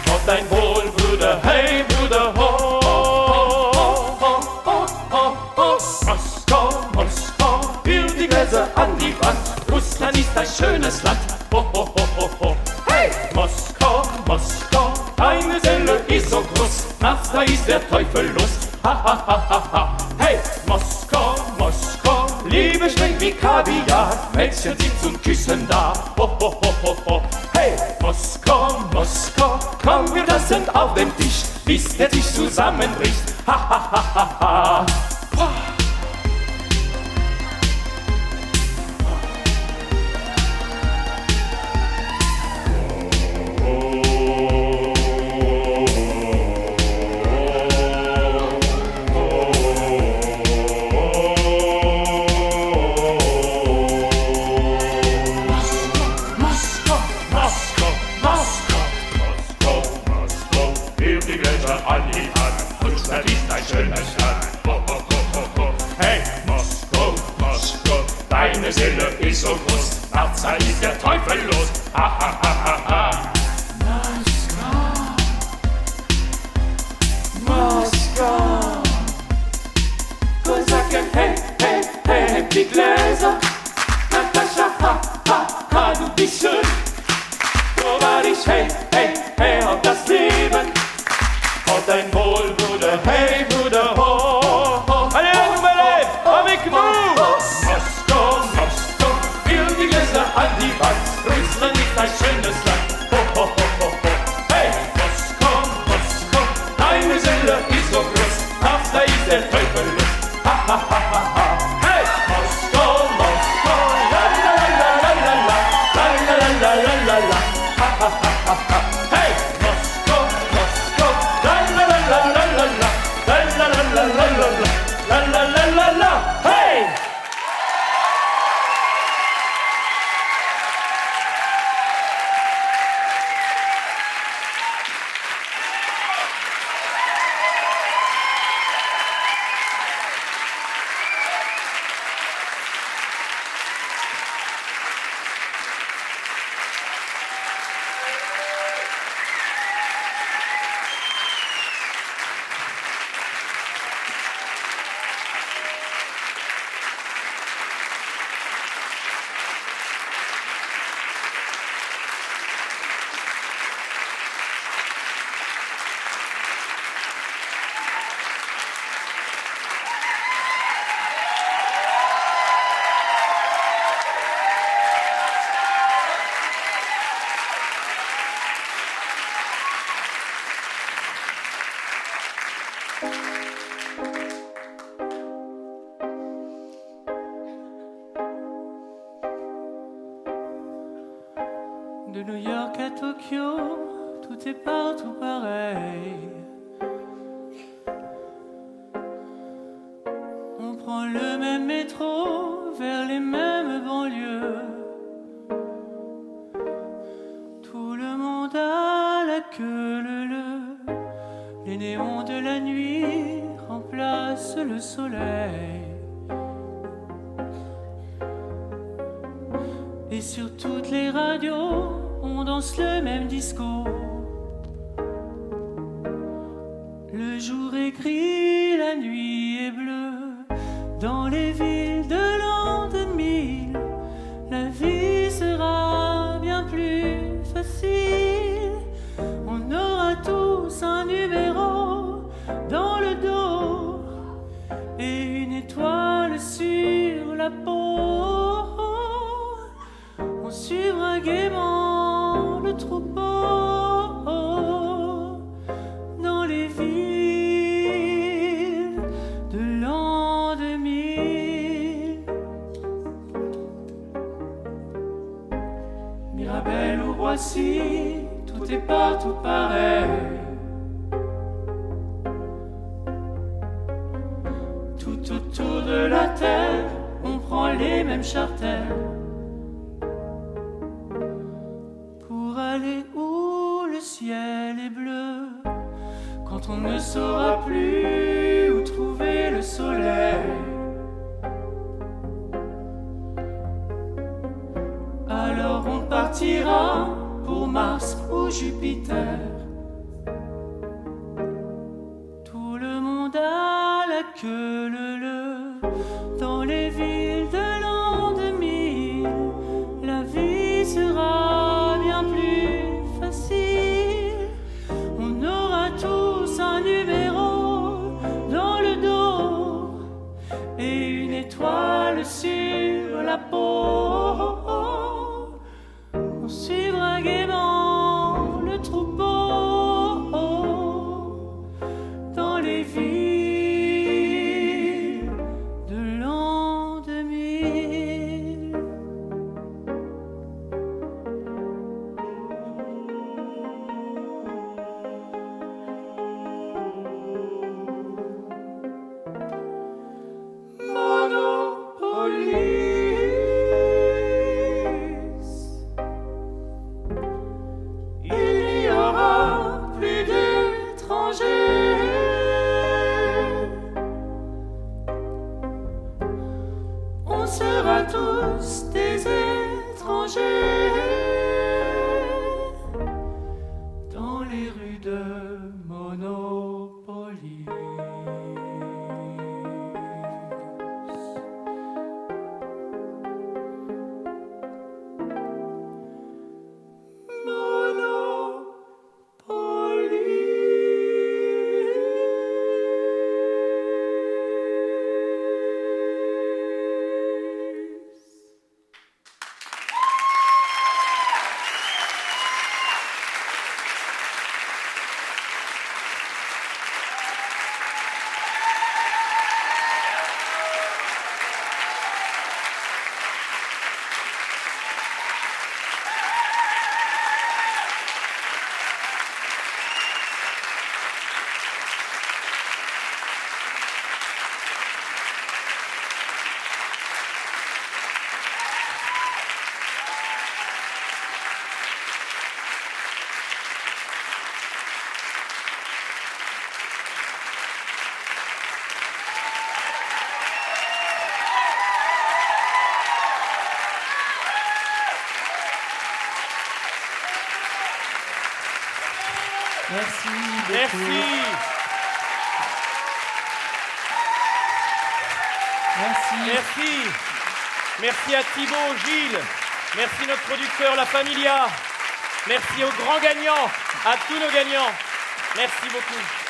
[SPEAKER 6] Auf dein Wohl, Bruder, hey, Bruder, ho, ho, ho, ho, ho, ho. Moskau, Moskau, will die Gläser an die Wand. Russland ist ein schönes Land, ho, ho, ho, ho, ho. Hey, Moskau, Moskau, deine Seele ist so groß. Nachts, da ist der Teufel los, ha, ha, ha, ha, ha. Hey, Moskau, Moskau, Liebe schmeckt wie Kaviar. Mädchen sind zum Küssen da, ho, ho, ho, ho, ho. Hey, Moskau, Moskau, komm, wir tanzen auf dem Tisch, bis der Tisch zusammenbricht, ha, ha, ha, ha, ha. Hey, Moskau, Moskau, deine Seele ist so groß, nachts ist der Teufel los, ha, ha, ha, ha, ha. Moskau, wir sagen hey, hey, hey, die Gläser. Natascha, ha, ha, ha, du bist schön. Tovarisch, hey, hey, hey, auf das Leben. Auf dein Wohl, Bruder, hey, Bruder, ho, ho. Allez, vous m'allez, avec nous! Moskau, Moskau, will die Gläser an die Wand. Russland ist ein schönes Land, ho, ho, ho, ho, ho. Hey, Moskau, Moskau, deine Seele ist so groß. Nachts, da ist der Teufel los, ha, ha, ha, ha, ha. Hey, Moskau, Moskau, la, la, la, la, la, la, la, la, la, la, la, la, la, ha, ha, ha, ha, ha. Hey, Moskau, Moskau, la, la, la, la, la, la, la, la, la, la, la, la, la, la, la, la, la, la, hey!
[SPEAKER 10] De New York à Tokyo, tout est partout pareil. On prend le même métro vers les mêmes banlieues. Tout le monde a la queue leu. Les néons de la nuit remplacent le soleil. Et sur toutes les radios, on danse le même disco. Le jour est gris, la nuit est bleue. Dans les villes de l'an 2000, la vie sera bien plus facile. On aura tous un numéro dans le dos et une étoile sur la peau. On suivra gaiement le troupeau dans les villes de l'an 2000. Mirabel ou Roissy, tout est partout pareil. Tout autour de la terre, on prend les mêmes charters. Aller où le ciel est bleu, quand on ne saura plus où trouver Jupiter. Tout le monde a la queue leu dans les villes de l'an 2000. La vie sera bien plus facile. On aura tous un numéro dans le dos et une étoile sur la peau. On suivra gaiement le troupeau dans les villes de l'an 2000. Monopolis. Il n'y aura plus d'étrangers. On sera tous des étrangers dans les rues de Monopolis. Merci beaucoup.
[SPEAKER 3] Merci.
[SPEAKER 10] Merci.
[SPEAKER 3] Merci. Merci à Thibaut, Gilles. Merci notre producteur, La Familia. Merci aux grands gagnants, à tous nos gagnants. Merci beaucoup.